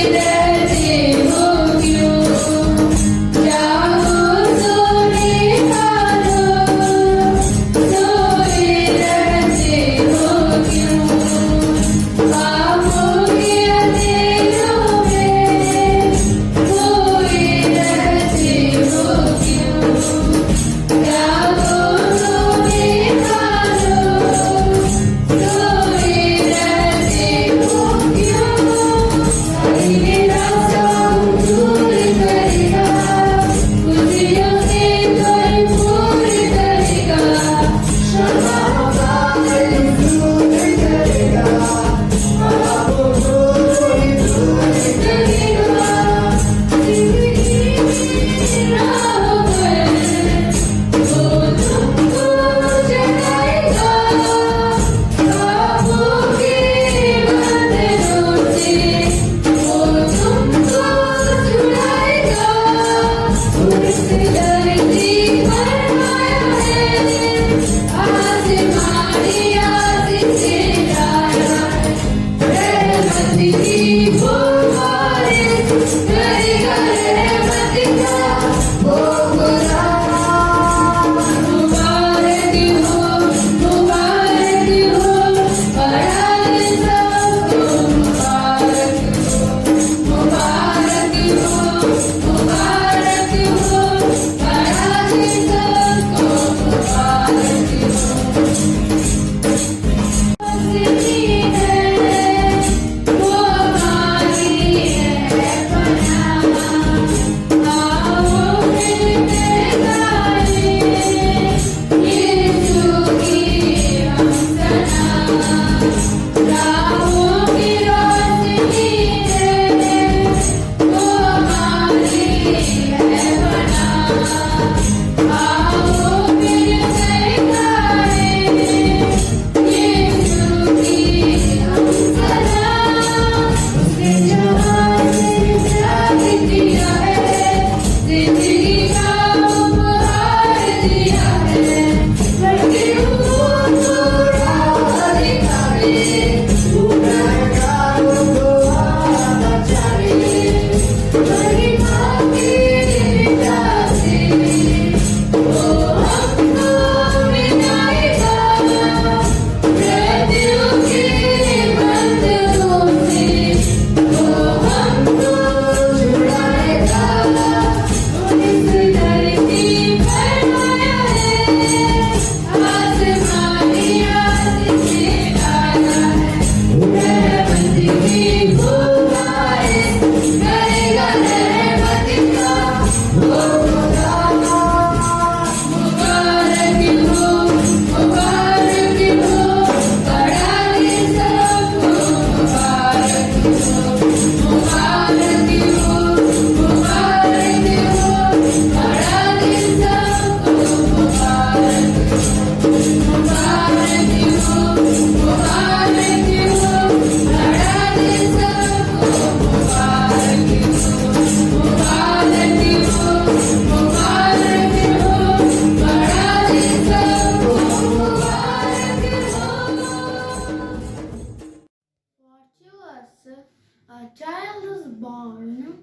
is born,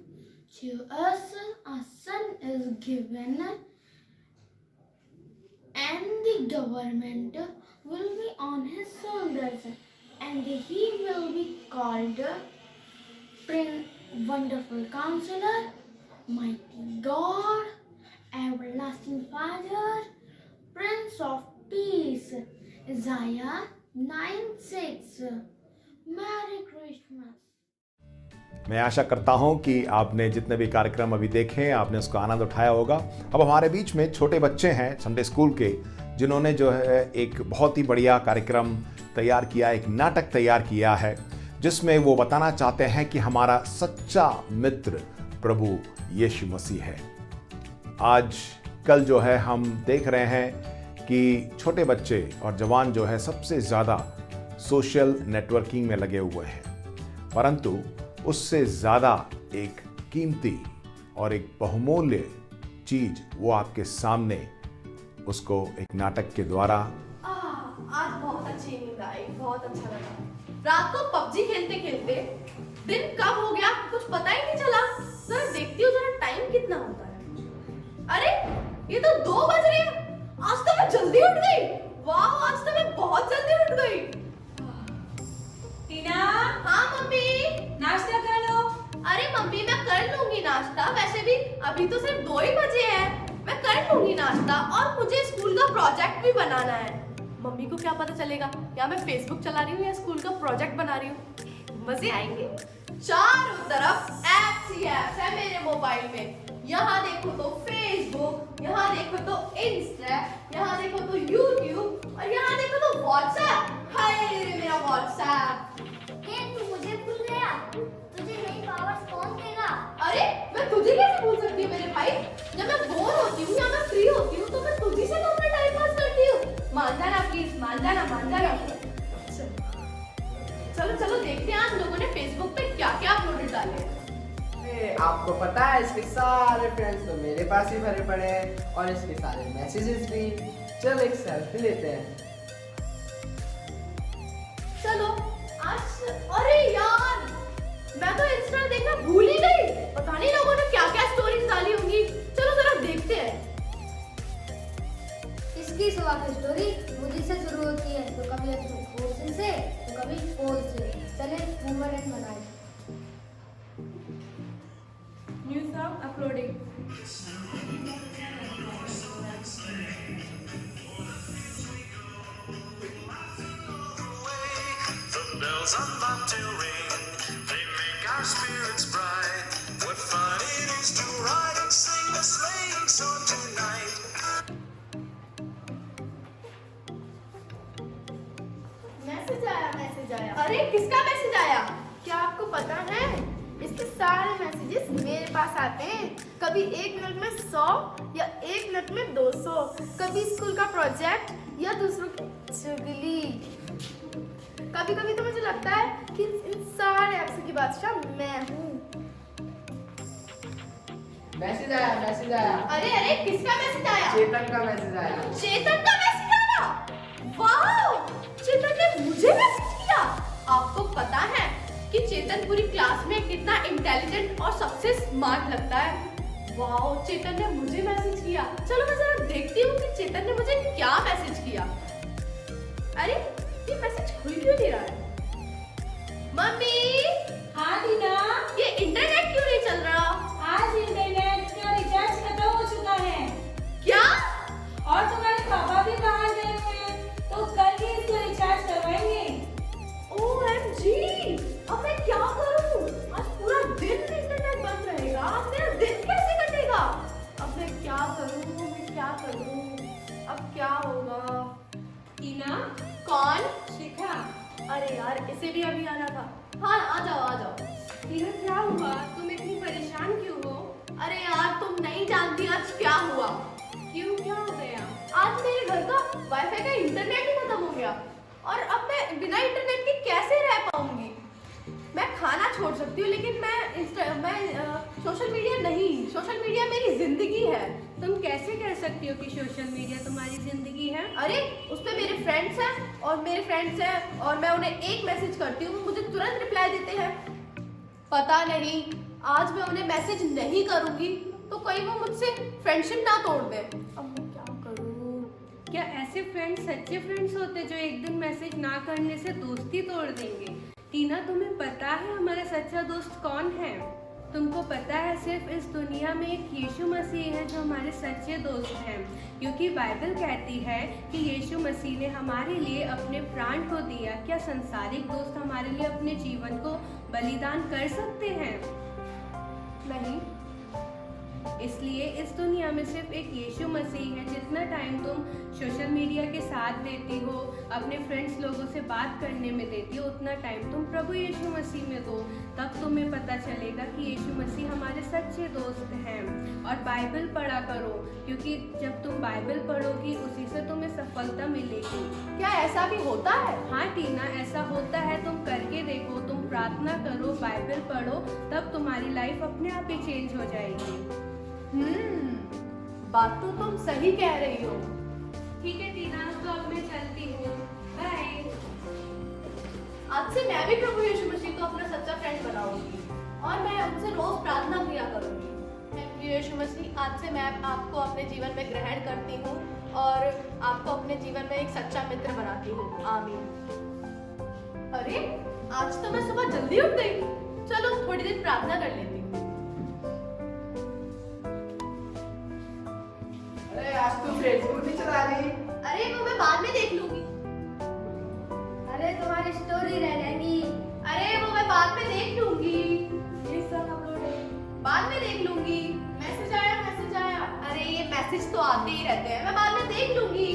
to us a son is given, and the government will be on his shoulders, and he will be called Wonderful Counselor, Mighty God, Everlasting Father, Prince of Peace. Isaiah 9:6. Merry Christmas. मैं आशा करता हूं कि आपने जितने भी कार्यक्रम अभी देखे आपने उसका आनंद उठाया होगा। अब हमारे बीच में छोटे बच्चे हैं संडे स्कूल के, जिन्होंने जो है एक बहुत ही बढ़िया कार्यक्रम तैयार किया, एक नाटक तैयार किया है, जिसमें वो बताना चाहते हैं कि हमारा सच्चा मित्र प्रभु यीशु मसीह है। आज कल जो है हम देख रहे हैं कि छोटे बच्चे और जवान जो है सबसे ज़्यादा सोशल नेटवर्किंग में लगे हुए हैं, परंतु उससे ज़्यादा एक कीमती और एक बहुमूल्य चीज़ वो आपके सामने उसको एक नाटक के द्वारा। आज बहुत अच्छी नींद आई, बहुत अच्छा लगा। रात को पबजी खेलते खेलते दिन कब हो गया कुछ पता ही नहीं चला। जरा देखती हूँ जरा टाइम कितना होता है। अरे ये तो 2 बज रहे हैं। आज तो मैं जल्दी उठ गई। वाह, आज तो मैं बहुत जल्दी उठ गई। टीना, हाँ मम्मी। नाश्ता कर लो। अरे मम्मी मैं कर लूंगी नाश्ता, वैसे भी अभी तो सिर्फ 2 ही बजे हैं। मैं कर लूंगी नाश्ता और मुझे स्कूल का प्रोजेक्ट भी बनाना है। मम्मी को क्या पता चलेगा या मैं फेसबुक चला रही हूँ या स्कूल का प्रोजेक्ट बना रही हूँ। मजे आएंगे। चारों तरफ ऐप्स ही ऐप्स है मेरे मोबाइल में। यहाँ देखो तो फेसबुक, यहाँ देखो तो इंस्टा, यहाँ देखो तो यूट्यूब और यहाँ देखो तो व्हाट्सएप। हाय रे मेरा व्हाट्सएप। तू मुझे भूल गया? तुझे नई पावर्स कौन देगा? अरे मैं तुझे कैसे भूल सकती हूँ मेरे भाई? जब मैं बोर होती हूँ या मैं फ्री होती हूँ तो मैं तुझी से तो अपना टाइम पास करती हूँ। मान जाना प्लीज, मान जाना, मान जाना। चलो चलो देखते हैं आज लोगों ने फेसबुक पे क्या क्या अपलोडेड डाले हैं। आपको पता है इसके सारे फ्रेंड्स तो मेरे पास ही भरे पड़े हैं और इसके सारे मैसेजेस भी। चलो एक सेल्फी लेते हैं। चलो आज, अरे यार मैं तो इंस्टा देखना भूल ही गई। पता नहीं लोगों ने क्या क्या स्टोरीज डाली होंगी। चलो जरा देखते हैं। इसकी सुबह की स्टोरी मुझे से शुरू होती है, तो कभी क्वेश्चन से तो कभी पोल से। चले मूवमेंट बनाए। New song uploading. The bells on bobtail ring, they make our spirits bright. What fun it is to ride and sing a sleighing song tonight. Message आया। अरे किसका मैसेज आया? क्या आपको पता है इसके सारे मैसेजेस मेरे पास आते हैं। कभी 1 मिनट में 100 या 1 मिनट में 200, कभी स्कूल का प्रोजेक्ट या दूसरों की चुगली। कभी कभी तो मुझे लगता है कि इन सारे ऐप्स की बादशाह मैं हूँ। मैसेज आया, मैसेज आया। अरे अरे किसका मैसेज आया? चेतन का मैसेज आया। चेतन का मैसेज आया। वाह, चेतन ने मुझे मैसेज किया। आपको पता है कि चेतन पूरी क्लास में कितना इंटेलिजेंट और सबसे स्मार्ट लगता है। वाओ, चेतन ने मुझे मैसेज किया। चलो मैं जरा देखती हूँ कि चेतन ने मुझे क्या मैसेज किया। अरे ये मैसेज खुल क्यों नहीं रहा है? मम्मी। हाँ टीना, ये इंटरनेट क्यों नहीं चल रहा? आज इंटरनेट का रिचार्ज खत्म हो चुका है। क्या? और तुम्हारे पापा भी बाहर गए हुए हैं, तो कल ही इसको रिचार्ज करवाएंगे। OMG, अब मैं क्या करूं? आज पूरा दिन इंटरनेट बंद रहेगा। अब मेरा दिन कैसे कटेगा? अब मैं क्या करूं? मैं क्या करूं? अब क्या होगा? टीना, कौन? शिखा। अरे यार इसे भी अभी आना था। हाँ आ जाओ आ जाओ। टीना क्या हुआ? तुम इतनी परेशान क्यों हो? अरे यार तुम नहीं जानती आज क्या हुआ। क्यों, क्या हो गया? आज मेरे घर का वाईफाई का इंटरनेट ही खत्म हो गया और अब मैं बिना इंटरनेट के कैसे रह पाऊंगी। मैं खाना छोड़ सकती हूँ लेकिन मैं सोशल मीडिया नहीं। सोशल मीडिया मेरी जिंदगी है। तुम कैसे कह सकती हो कि सोशल मीडिया तुम्हारी जिंदगी है? अरे उस पे मेरे फ्रेंड्स हैं और मैं उन्हें एक मैसेज करती हूँ, मुझे तुरंत रिप्लाई देते हैं। पता नहीं, आज मैं उन्हें मैसेज नहीं करूंगी तो कहीं वो मुझसे फ्रेंडशिप ना तोड़ दे। अब मैं क्या करूं? क्या ऐसे फ्रेंड्स सच्चे फ्रेंड्स होते जो एक दिन मैसेज ना करने से दोस्ती तोड़ देंगे? टीना, तुम्हें पता है हमारा सच्चा दोस्त कौन है? तुमको पता है सिर्फ इस दुनिया में एक यीशु मसीह है जो हमारे सच्चे दोस्त हैं, क्योंकि बाइबल कहती है कि यीशु मसीह ने हमारे लिए अपने प्राण को दिया। क्या संसारिक दोस्त हमारे लिए अपने जीवन को बलिदान कर सकते हैं? नहीं। इसलिए इस दुनिया में सिर्फ एक यीशु मसीह है। जितना टाइम तुम सोशल मीडिया के साथ देती हो, अपने फ्रेंड्स लोगों से बात करने में देती हो, उतना टाइम तुम प्रभु यीशु मसीह में दो। तब तुम्हें पता चलेगा कि यीशु मसीह हमारे सच्चे दोस्त हैं। और बाइबल पढ़ा करो, क्योंकि जब तुम बाइबल पढ़ोगी उसी से तुम्हें सफलता मिलेगी। क्या ऐसा भी होता है? हाँ टीना, ऐसा होता है। तुम करके देखो, तुम प्रार्थना करो, बाइबल पढ़ो, तब तुम्हारी लाइफ अपने आप ही चेंज हो जाएगी। बात तो तुम सही कह रही हो। ठीक है टीना, तो अब मैं चलती हूँ। बाय। आज से मैं भी प्रभु यीशु मसीह को अपना सच्चा फ्रेंड बनाऊंगी और मैं उनसे रोज प्रार्थना किया करूंगी। थैंक यू यीशु मसीह, आज से मैं आपको अपने जीवन में ग्रहण करती हूँ और आपको अपने जीवन में एक सच्चा मित्र बनाती हूँ। आमीन। अरे, आज तो मैं सुबह जल्दी उठ गई। चलो थोड़ी देर प्रार्थना कर लेती हूँ। अरे आज तू फेसबुक नहीं चला रही? अरे वो मैं बाद में देख लूंगी। अरे तुम्हारी स्टोरी रह जाएगी। अरे वो मैं बाद में देख लूंगी। ये सब अपलोड है। बाद में देख लूंगी। मैसेज आया, मैसेज आया। अरे ये मैसेज तो आते ही रहते हैं, मैं बाद में देख लूंगी।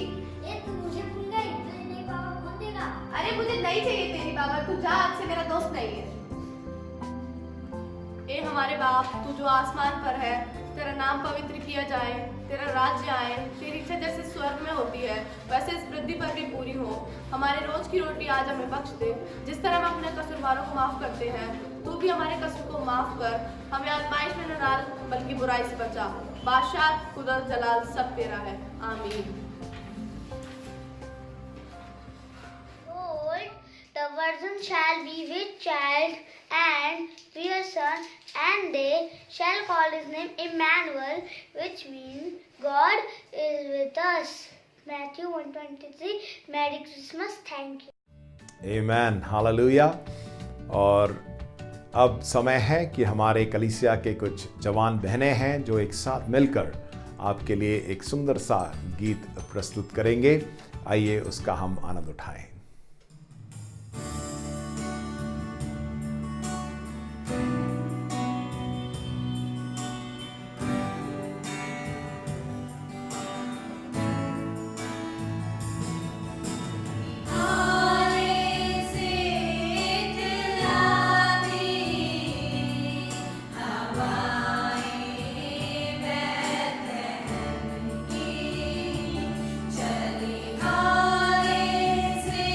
ये तू मुझे भूल गई, तुझे नहीं पापा कौन देगा? अरे मुझे नहीं चाहिए तेरी बाबा, तू जा, आज से मेरा दोस्त नहीं है। ए हमारे बाप, तू जो आसमान पर है, तेरा नाम पवित्र किया जाए, तेरा राज्य आए, तेरी इच्छा जैसे स्वर्ग में होती है वैसे इस पृथ्वी पर भी पूरी हो। हमारे रोज की रोटी आज हमें बख्श दे, जिस तरह हम अपने कसूरवारों को माफ करते हैं, तू भी हमारे कसूर को माफ कर। हमें आजमाइश में न डाल, बल्कि बुराई से बचा। बादशाह, कुदरत, जलाल सब तेरा है। आमीन। The virgin shall be with child and bear a son, and they shall call his name Emmanuel, which means God is with us. Matthew 1:23. Merry Christmas. Thank you. Amen, hallelujah. और अब समय है कि हमारे कलीसिया के कुछ जवान बहनें हैं जो एक साथ मिलकर आपके लिए एक सुंदर सा गीत प्रस्तुत करेंगे। आइए उसका हम आनंद उठाएं। चली हाय से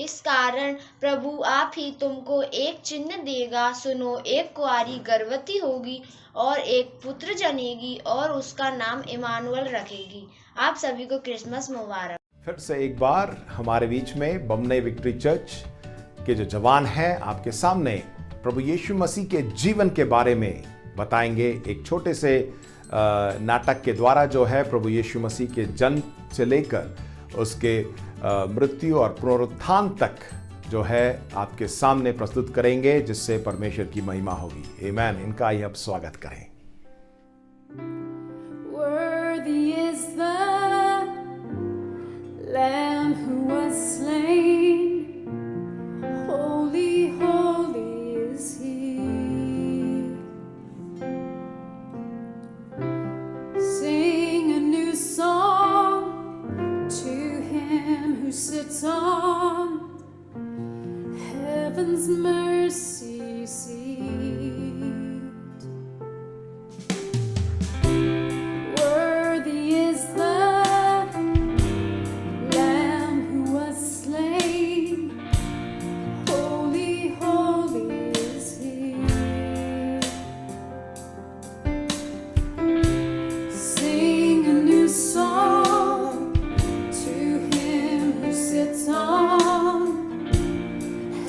इस कारण प्रभु आप ही तुमको एक चिन्ह देगा। सुनो, एक कुंवारी गर्भवती होगी और एक पुत्र जनेगी और उसका नाम इमानुएल रखेगी। आप सभी को क्रिसमस मुबारक। फिर से एक बार हमारे बीच में बमनई विक्ट्री चर्च के जो जवान हैं आपके सामने प्रभु यीशु मसीह के जीवन के बारे में बताएंगे। एक छोटे से नाटक के द्वारा जो है प्रभु यीशु मसीह के जन्म से लेकर उसके मृत्यु और पुनरुत्थान तक जो है आपके सामने प्रस्तुत करेंगे, जिससे परमेश्वर की महिमा होगी। आमीन। इनका ही अब स्वागत करें। Worthy is the Lamb who was slain. Holy, holy is He. Sing a new song to Him who sits on heaven's mercy seat. Worthy is the Lamb who was slain. Holy, holy is He. Sing a new song to Him who sits on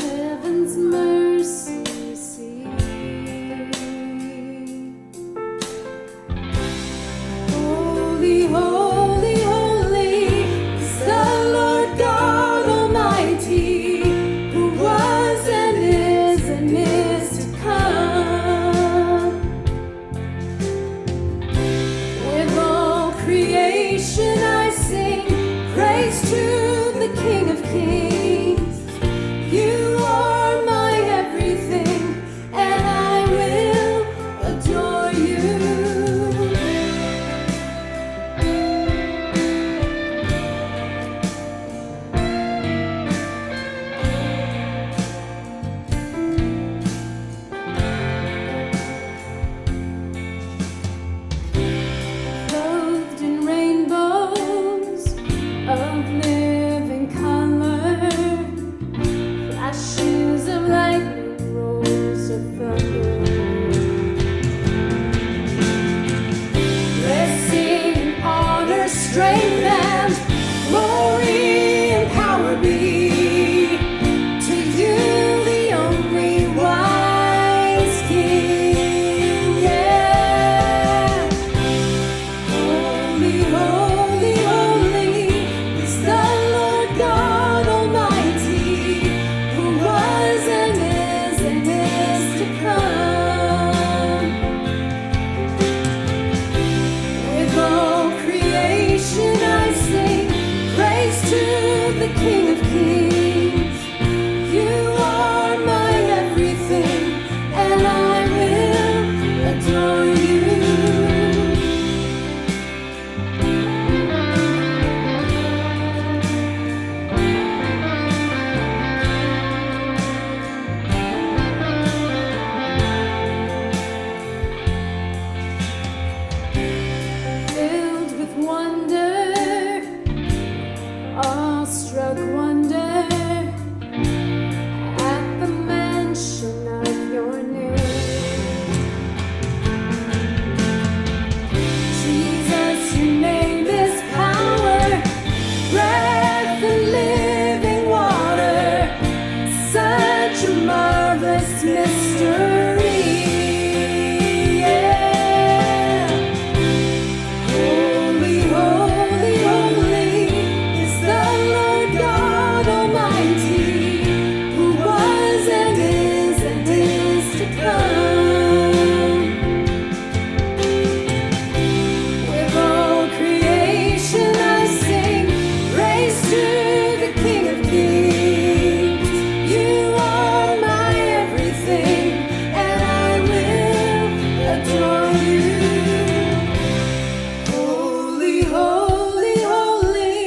heaven's mercy seat. Holy, holy, holy is the Lord God Almighty, who was and is to come. With all creation I sing praise to the King of Kings. You are my everything, and I will adore you. Clothed in rainbows of living color, flashes of lightning, rolls of thunder. Blessing, honor, strength, and glory and power be to you, the only wise King. Yeah. Holy, holy, holy is the Lord God Almighty, who was and is to come. With all creation I sing praise to the King of Kings. You are my everything, and I will adore you. Filled with wonder, awestruck wonder at the mention of your name. Jesus, your name is power, breath and living water, such a marvelous mystery. Yeah. Holy, holy, holy is the Lord God Almighty, who was and is to come. With all creation I sing praise to the King of Kings. You are my everything, and I will adore you. Holy, holy, holy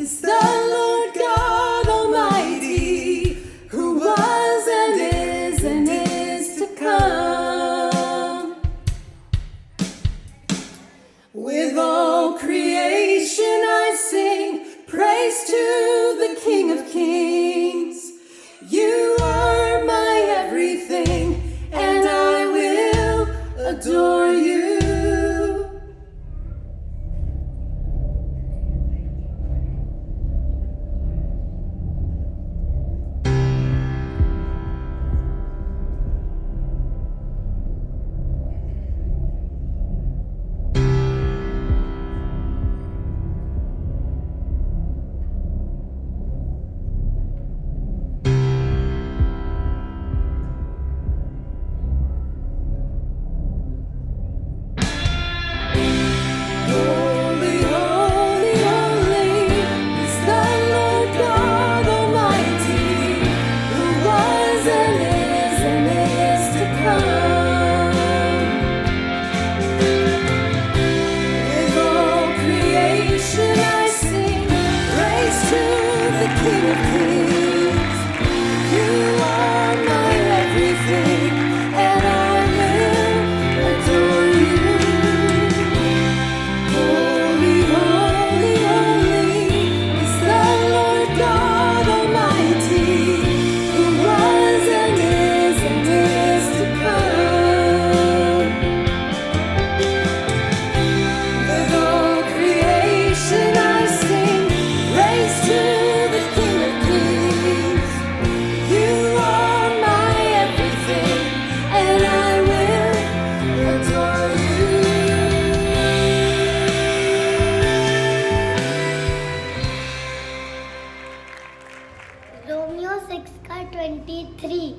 is the Lord God Almighty, who was and is to come. With all creation I sing praise to the King of Kings. King of Kings. You are my everything, and I will adore you. Holy, holy, holy is the Lord God Almighty, who was and is to come. With all creation I sing praise to the King of Kings. You are my everything, and I will adore you. Romeo 6 का 23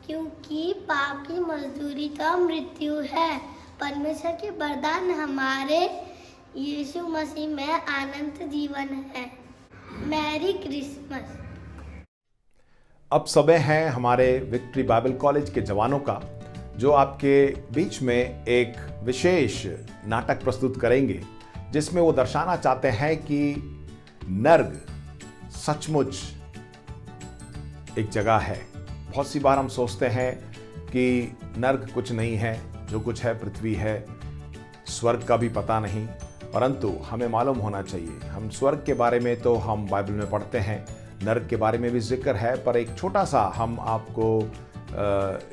क्योंकि पाप की मजदूरी तो मृत्यु है, परमेश्वर के वरदान हमारे यीशु मसीह में अनंत जीवन है। Merry Christmas. अब समय है हमारे विक्ट्री बाइबल कॉलेज के जवानों का, जो आपके बीच में एक विशेष नाटक प्रस्तुत करेंगे, जिसमें वो दर्शाना चाहते हैं कि नर्क सचमुच एक जगह है। बहुत सी बार हम सोचते हैं कि नर्क कुछ नहीं है, जो कुछ है पृथ्वी है, स्वर्ग का भी पता नहीं, परंतु हमें मालूम होना चाहिए। हम स्वर्ग के बारे में तो हम बाइबल में पढ़ते हैं, नर्क के बारे में भी जिक्र है, पर एक छोटा सा हम आपको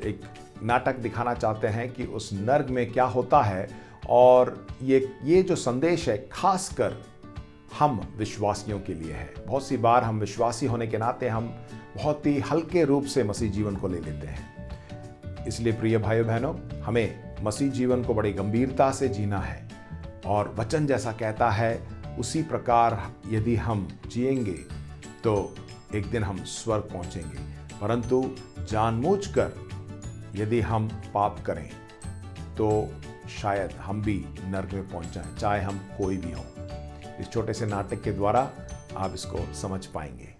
एक नाटक दिखाना चाहते हैं कि उस नर्क में क्या होता है। और ये जो संदेश है खासकर हम विश्वासियों के लिए है। बहुत सी बार हम विश्वासी होने के नाते हम बहुत ही हल्के रूप से मसीह जीवन को ले लेते हैं। इसलिए प्रिय भाइयों बहनों, हमें मसीह जीवन को बड़ी गंभीरता से जीना है, और वचन जैसा कहता है उसी प्रकार यदि हम जिएंगे तो एक दिन हम स्वर्ग पहुंचेंगे। परंतु जानबूझकर यदि हम पाप करें तो शायद हम भी नर्क में पहुंच जाएं, चाहे हम कोई भी हों। इस छोटे से नाटक के द्वारा आप इसको समझ पाएंगे।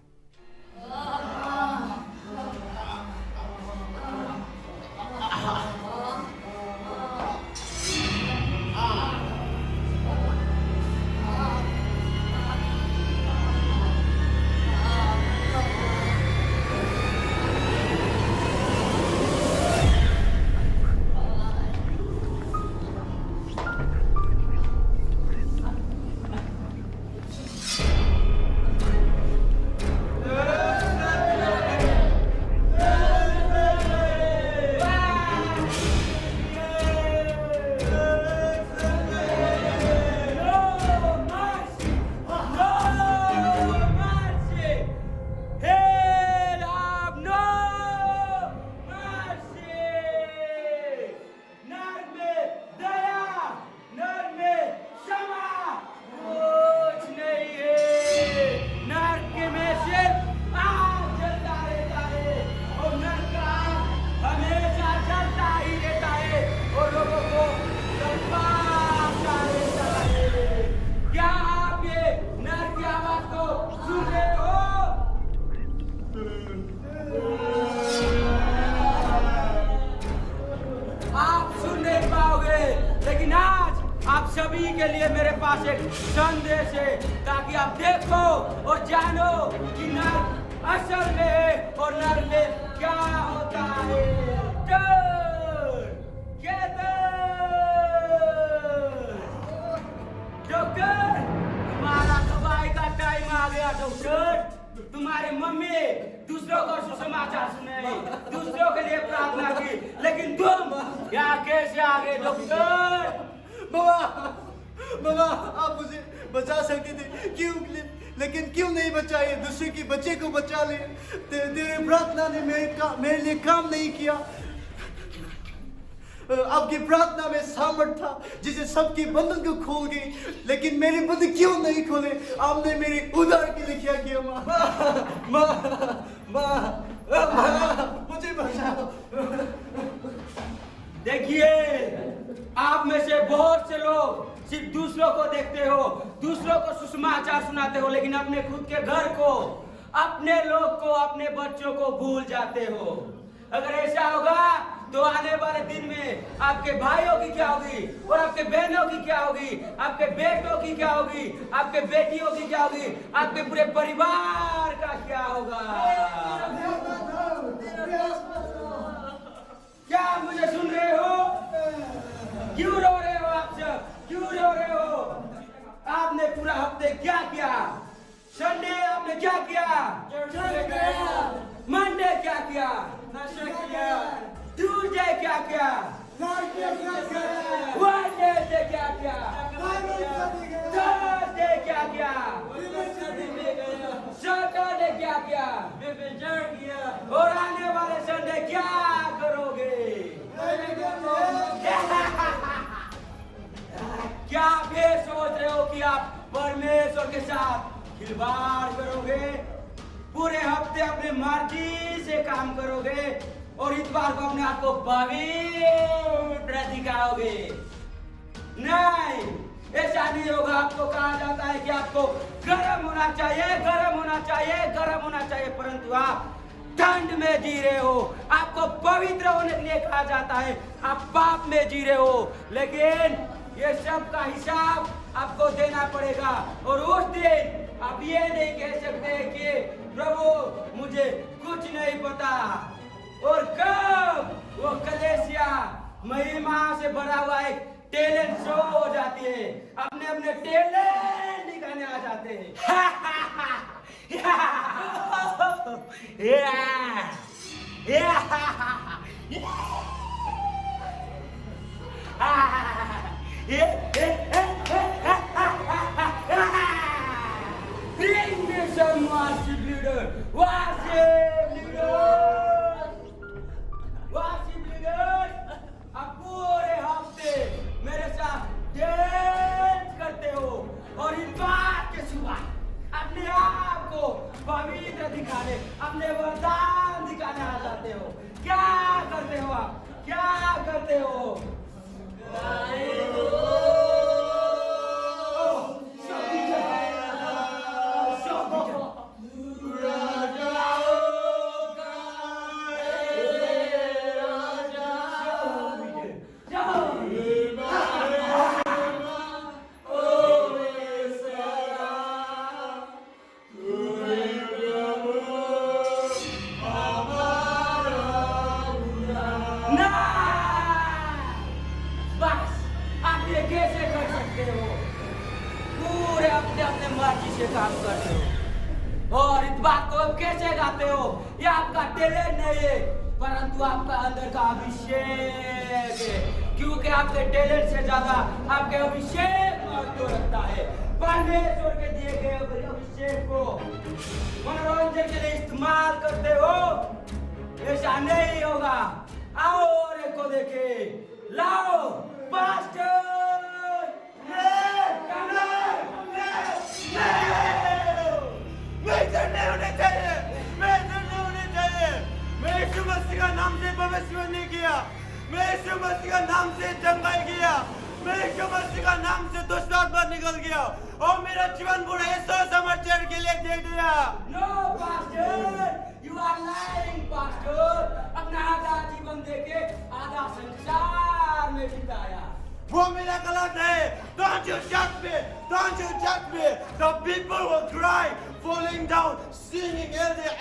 सभी के लिए मेरे पास एक संदेश है, ताकि आप देखो और जानो कि नर्क असल में है और नर्क में क्या होता है। डॉक्टर, तुम्हारा दवाई का टाइम आ गया। डॉक्टर, तुम्हारे मम्मी दूसरों को सुसमाचार सुनाई, दूसरों के लिए प्रार्थना की, लेकिन तुम यहाँ कैसे आ गए? डॉक्टर, बाबा आप मुझे बचा सकते थे, क्यों? लेकिन क्यों नहीं बचाए? दूसरे के बच्चे को बचा ले। तेरे प्रार्थना ने मेरे लिए काम नहीं किया। आपकी प्रार्थना में सामर्थ था जिसे सबके बंधन को खोल गई, लेकिन मेरे बंधन क्यों नहीं खोले? आपने मेरे उद्धार के लिए क्या किया? माँ मुझे बचाओ। देखिए, आप में से बहुत से लोग सिर्फ दूसरों को देखते हो, दूसरों को सुसमाचार सुनाते हो, लेकिन अपने खुद के घर को, अपने लोग को, अपने बच्चों को भूल जाते हो। अगर ऐसा होगा तो आने वाले दिन में आपके भाइयों की क्या होगी और आपके बहनों की क्या होगी, आपके बेटों की क्या होगी, आपके बेटियों की क्या होगी, आपके पूरे परिवार का क्या होगा? क्या आप मुझे सुन रहे हो? क्यों रो रहे हो आप सब? क्यों रो रहे हो? आपने पूरा हफ्ते क्या किया? संडे आपने क्या किया? मंडे क्या किया? ट्यूसडे क्या किया? वेडनेसडे क्या किया? थर्सडे क्या किया? सैटरडे क्या किया? और आने वाले संडे क्या करोगे? क्या आप ये सोच रहे हो कि आप परमेश्वर के साथ खिलवाड़ करोगे? पूरे हफ्ते अपने मर्जी से काम करोगे और इतवार को अपने आप को पवित्र दिखाओगे? नहीं, ऐसा नहीं होगा। आपको कहा जाता है कि आपको गर्म होना चाहिए, गर्म होना चाहिए, गर्म होना चाहिए, परंतु आप ठंड में जी रहे हो। आपको पवित्र होने के लिए कहा जाता है, आप पाप में जी रहे हो। लेकिन ये सब का हिसाब आपको देना पड़ेगा और उस दिन आप ये नहीं कह सकते कि प्रभु मुझे कुछ नहीं पता। और कब वो कलेसिया महिमा से भरा हुआ एक टैलेंट शो हो जाती है, अपने अपने टैलेंट दिखाने आ जाते हैं। Bring me some worship leader, worship leader, worship leader। आप पूरे हफ्ते मेरे साथ डांस करते हो और इन बात के सिवा अपने आप को पवित्र दिखाने, अपने वरदान दिखाने आ जाते हो। क्या करते हो आप? क्या करते हो? काम करते हो और इस बात को कैसे गाते हो? ये आपका टैलेंट नहीं है, परंतु आपका अंदर का अभिषेक है। क्योंकि आपके टैलेंट से ज्यादा आपके अभिषेक महत्व रखता है। परमेश्वर के दिए गए अभिषेक को मनोरंजन के लिए इस्तेमाल करते हो, ऐसा नहीं होगा। आओ और एक को देखे, लाओ पास्टर नहीं होने चाहिए, मैं नहीं होने चाहिए। मैं यीशु मसीह का नाम से भविष्यवाणी किया, मैं यीशु मसीह का नाम से जंगाई किया, मैं यीशु मसीह का नाम से दुष्ट आत्मा निकल गया और मेरा जीवन पूरा यीशु समाचार के लिए दे दिया। No pastor, you are lying pastor. अपना आधा जीवन देके आधा संसार में बिताया। वो मेरा गलत है। Don't you judge me, don't you judge me। The people will cry, falling down, singing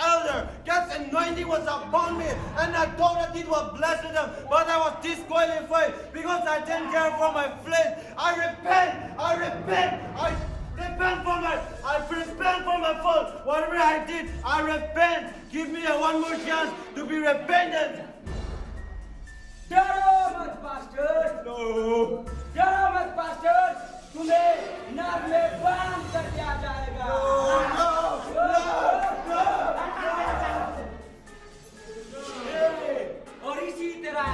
elder. God's anointing was upon me, and I thought that it would bless them, but I was disqualified because I didn't care for my flesh. I repent for my fault. Whatever I did, I repent. Give me one more chance to be repentant. डरो मत pastor, डरो मत pastor, तुम्हें नर में बांध कर दिया जाएगा। और इसी तरह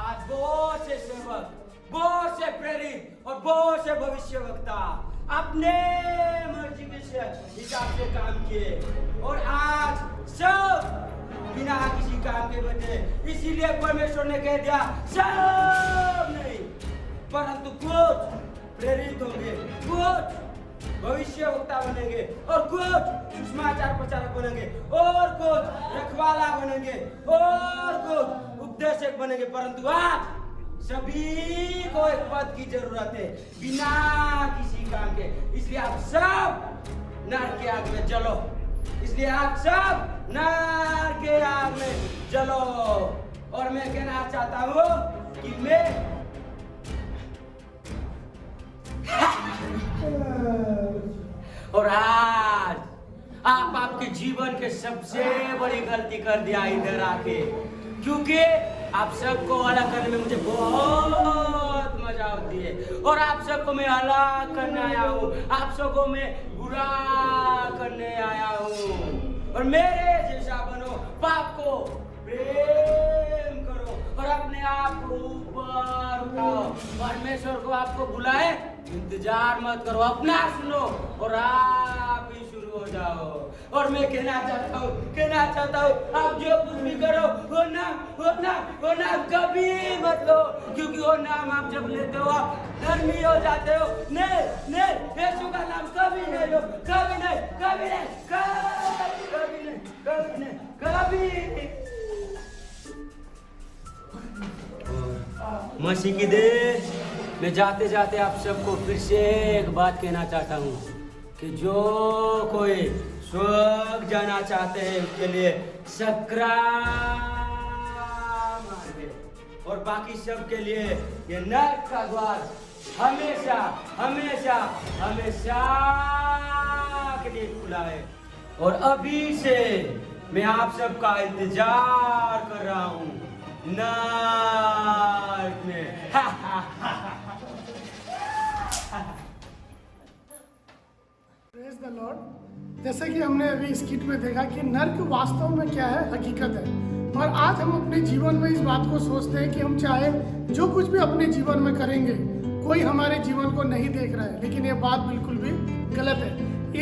आज बहुत से सेवक, बहुत से प्रेरित और बहुत से भविष्यवक्ता अपने मर्जी के हिसाब से काम किए और आज सब बिना किसी काम के बचे। इसीलिए परमेश्वर ने कह दिया सब नहीं, परंतु कुछ प्रेरित होंगे, कुछ भविष्यवक्ता बनेंगे और कुछ सुसमाचार प्रचारक बनेंगे और कुछ रखवाला बनेंगे और कुछ उपदेशक बनेंगे। परंतु आज सभी को एक पद की जरूरत है बिना किसी काम इसलिए आप सब नरक के आग में जलो, इसलिए आप सब नरक के आग में जलो। और मैं कहना चाहता हूँ कि मैं और आज आप आपके जीवन के सबसे बड़ी गलती कर दिया इधर आके, क्योंकि आप सबको अलग करने में मुझे बहुत मजा आती है। और आप सबको मैं अलग करने आया हूँ, आप सबको मैं बुरा करने आया हूँ। और मेरे जैसा बनो, पाप को प्रेम करो और अपने आप को ऊपर उठाओ। परमेश्वर को आपको बुलाए, इंतजार मत करो, अपना सुनो और आप ही शुरू हो जाओ। और मैं कहना चाहता हूँ आप जो कुछ भी करो वो नाम कभी मत लो, क्योंकि वो नाम आप जब लेते हो आप धर्मी हो जाते हो। नहीं, यीशु का नाम कभी नहीं लो, कभी नहीं। मसीह की देह मैं जाते जाते आप सबको फिर से एक बात कहना चाहता हूँ कि जो कोई स्वर्ग जाना चाहते हैं उसके लिए सक्राम है, और बाकी सब के लिए ये नरक का द्वार हमेशा के लिए खुला है। और अभी से मैं आप सबका इंतजार कर रहा हूँ नरक में। Praise the Lord. जैसे कि हमने अभी स्किट में देखा कि नर्क वास्तव में क्या है, हकीकत है। और आज हम अपने जीवन में इस बात को सोचते हैं कि हम चाहे जो कुछ भी अपने जीवन में करेंगे, कोई हमारे जीवन को नहीं देख रहा है, लेकिन ये बात बिल्कुल भी गलत है।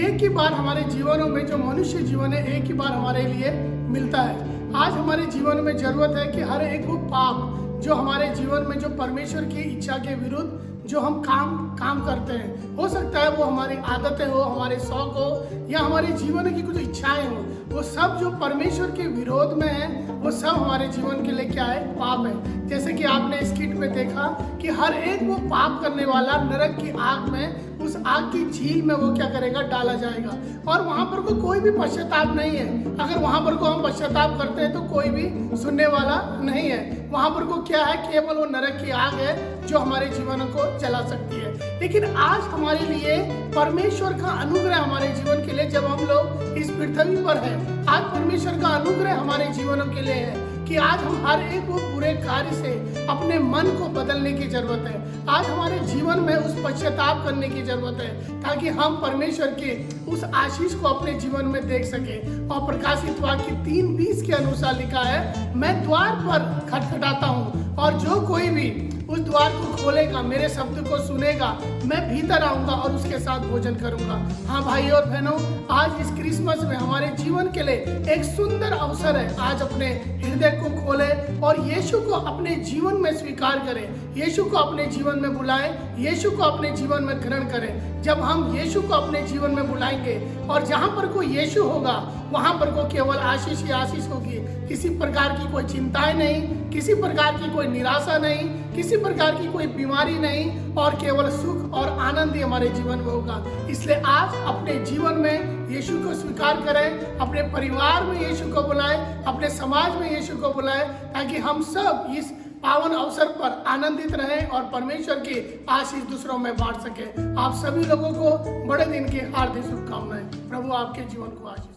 एक ही बार हमारे जीवनों में जो मनुष्य जीवन है, एक ही बार हमारे लिए मिलता है। आज हमारे जीवन में जरूरत है कि हर एक वो पाप जो हमारे जीवन में, जो परमेश्वर की इच्छा के विरुद्ध जो हम काम करते हैं, हो सकता है वो हमारी आदतें हो, हमारे शौक हो, या हमारे जीवन की कुछ इच्छाएं हो, वो सब जो परमेश्वर के विरोध में है, वो सब हमारे जीवन के लिए क्या है, पाप है। जैसे कि आपने इस किट में देखा कि हर एक वो पाप करने वाला नरक की आग में, उस आग की झील में वो क्या करेगा, डाला जाएगा। और वहां पर कोई भी पश्चाताप नहीं है। अगर वहां पर को हम पश्चाताप करते हैं तो कोई भी सुनने वाला नहीं है। वहां पर को क्या है, केवल वो नरक की आग है जो हमारे जीवन को जला सकती है। लेकिन आज हमारे लिए परमेश्वर का अनुग्रह हमारे जीवन के लिए, जब हम लोग इस पृथ्वी पर हैं, आज परमेश्वर का अनुग्रह हमारे जीवनों के लिए है कि आज हम हर एक वो बुरे कार्य से अपने मन को बदलने की जरूरत है। आज हमारे जीवन में उस पश्चाताप करने की जरूरत है, ताकि हम परमेश्वर के उस आशीष को अपने जीवन में देख सके। और प्रकाशित वाक्य 3:20 के अनुसार लिखा है, मैं द्वार पर खटखटाता हूँ और जो कोई भी उस द्वार को खोलेगा, मेरे शब्द को सुनेगा, मैं भीतर आऊंगा और उसके साथ भोजन करूंगा। हाँ भाई और बहनों, आज इस क्रिसमस में हमारे जीवन के लिए एक सुंदर अवसर है। आज अपने हृदय को खोले और यीशु को अपने जीवन में स्वीकार करें, यीशु को अपने जीवन में बुलाएं, यीशु को अपने जीवन में ग्रहण करें। जब हम यीशु को अपने जीवन में बुलाएंगे और जहाँ पर कोई यीशु होगा, वहाँ पर को केवल आशीष ही आशीष होगी। किसी प्रकार की कोई चिंताएं नहीं, किसी प्रकार की कोई निराशा नहीं, किसी प्रकार की कोई बीमारी नहीं, और केवल सुख और आनंद ही हमारे जीवन में होगा। इसलिए आज अपने जीवन में यीशु को स्वीकार करें, अपने परिवार में यीशु को बुलाएं, अपने समाज में यीशु को बुलाएं, ताकि हम सब इस पावन अवसर पर आनंदित रहें और परमेश्वर की आशीष दूसरों में बांट सके। आप सभी लोगों को बड़े दिन की हार्दिक शुभकामनाएं। प्रभु आपके जीवन को आशीष करे।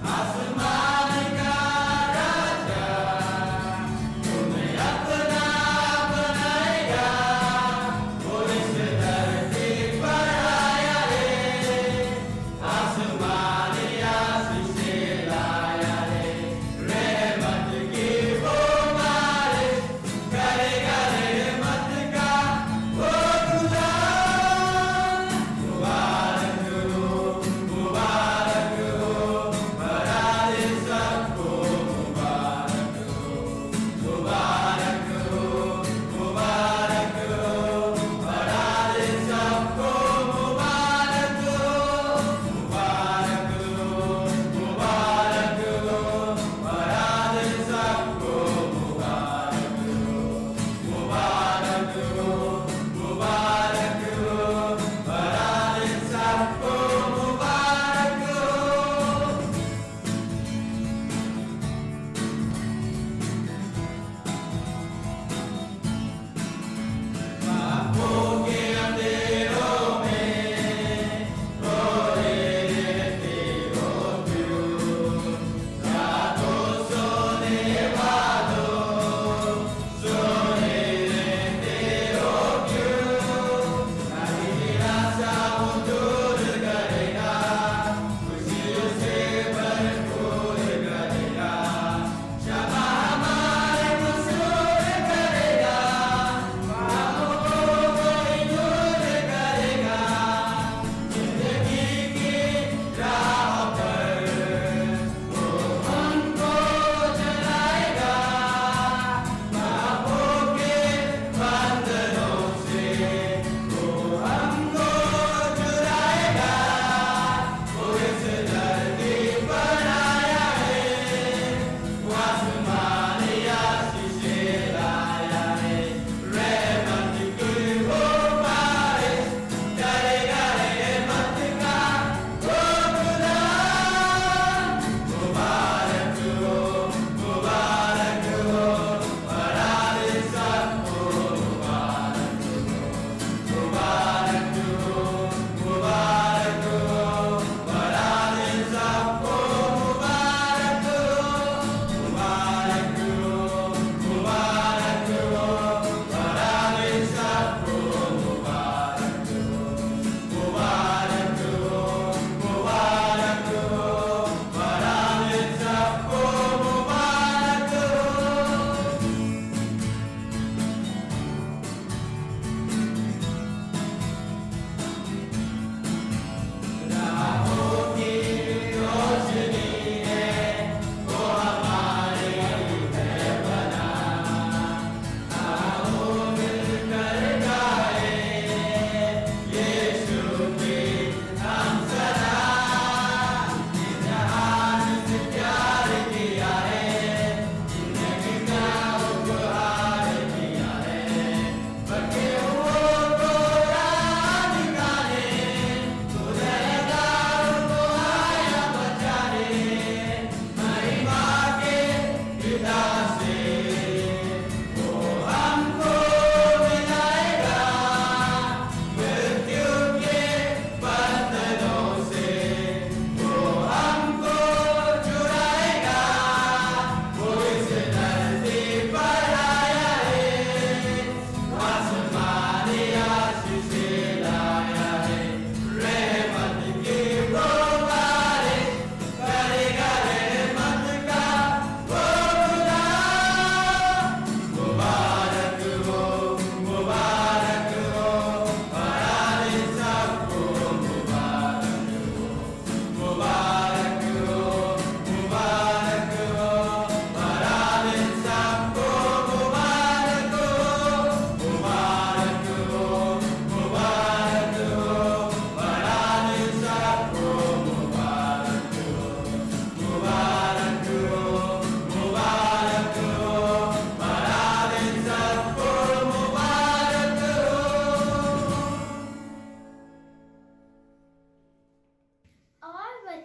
आसमान का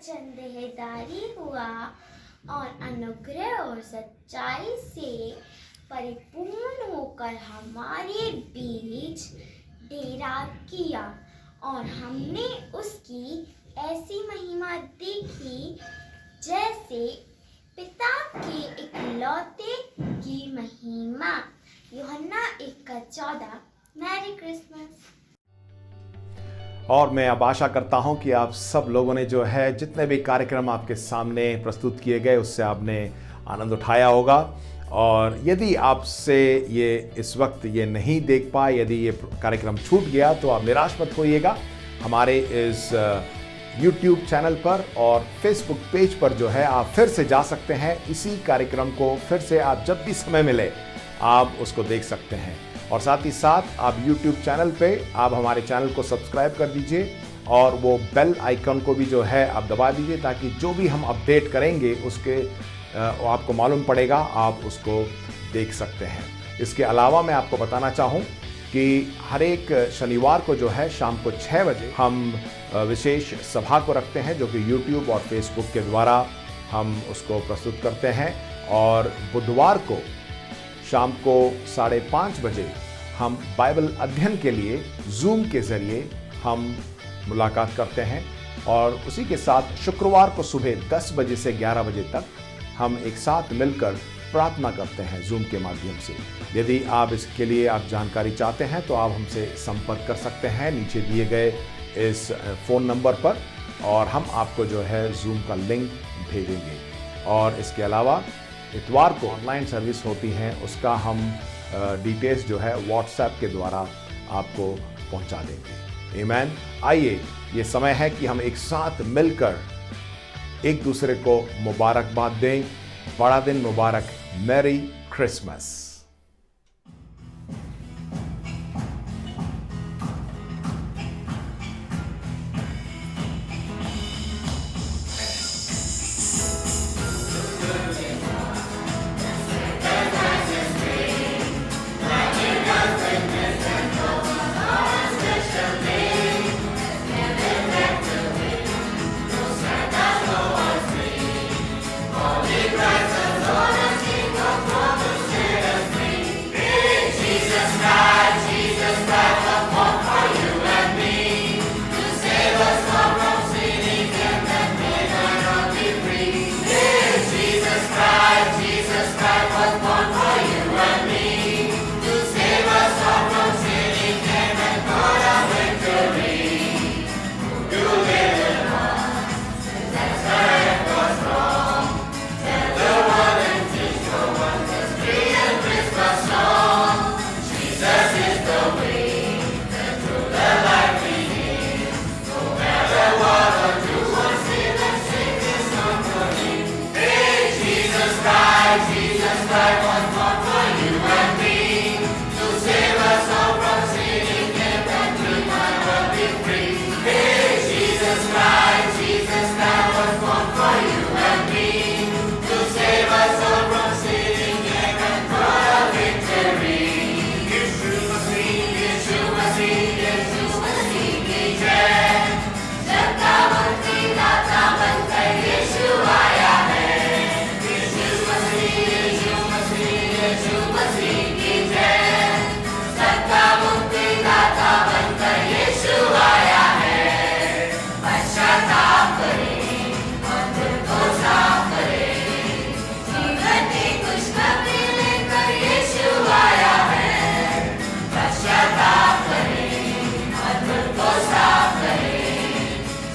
वचन देहधारी हुआ और अनुग्रह और सच्चाई से परिपूर्ण होकर हमारे बीच डेरा किया और हमने उसकी ऐसी महिमा देखी जैसे पिता के इकलौते की महिमा। यूहन्ना 1:14। Merry Christmas. और मैं अब आशा करता हूं कि आप सब लोगों ने जो है जितने भी कार्यक्रम आपके सामने प्रस्तुत किए गए उससे आपने आनंद उठाया होगा। और यदि आपसे ये इस वक्त ये नहीं देख पाए, यदि ये कार्यक्रम छूट गया तो आप निराश मत होइएगा। हमारे इस YouTube चैनल पर और Facebook पेज पर जो है आप फिर से जा सकते हैं। इसी कार्यक्रम को फिर से आप जब भी समय मिले आप उसको देख सकते हैं। और साथ ही साथ आप YouTube चैनल पे आप हमारे चैनल को सब्सक्राइब कर दीजिए और वो बेल आइकन को भी जो है आप दबा दीजिए ताकि जो भी हम अपडेट करेंगे उसके आपको मालूम पड़ेगा, आप उसको देख सकते हैं। इसके अलावा मैं आपको बताना चाहूँ कि हर एक शनिवार को जो है शाम को 6 बजे हम विशेष सभा को रखते हैं जो कि YouTube और Facebook के द्वारा हम उसको प्रस्तुत करते हैं। और बुधवार को शाम को 5:30 बजे हम बाइबल अध्ययन के लिए Zoom के ज़रिए हम मुलाकात करते हैं। और उसी के साथ शुक्रवार को सुबह 10 बजे से 11 बजे तक हम एक साथ मिलकर प्रार्थना करते हैं Zoom के माध्यम से। यदि आप इसके लिए आप जानकारी चाहते हैं तो आप हमसे संपर्क कर सकते हैं नीचे दिए गए इस फ़ोन नंबर पर और हम आपको जो है Zoom का लिंक भेजेंगे। और इसके अलावा इतवार को ऑनलाइन सर्विस होती हैं, उसका हम डिटेल्स जो है WhatsApp के द्वारा आपको पहुंचा देंगे। आमीन। आइए, ये समय है कि हम एक साथ मिलकर एक दूसरे को मुबारकबाद दें। बड़ा दिन मुबारक। Merry Christmas.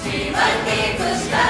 जीवन की खुशखबरी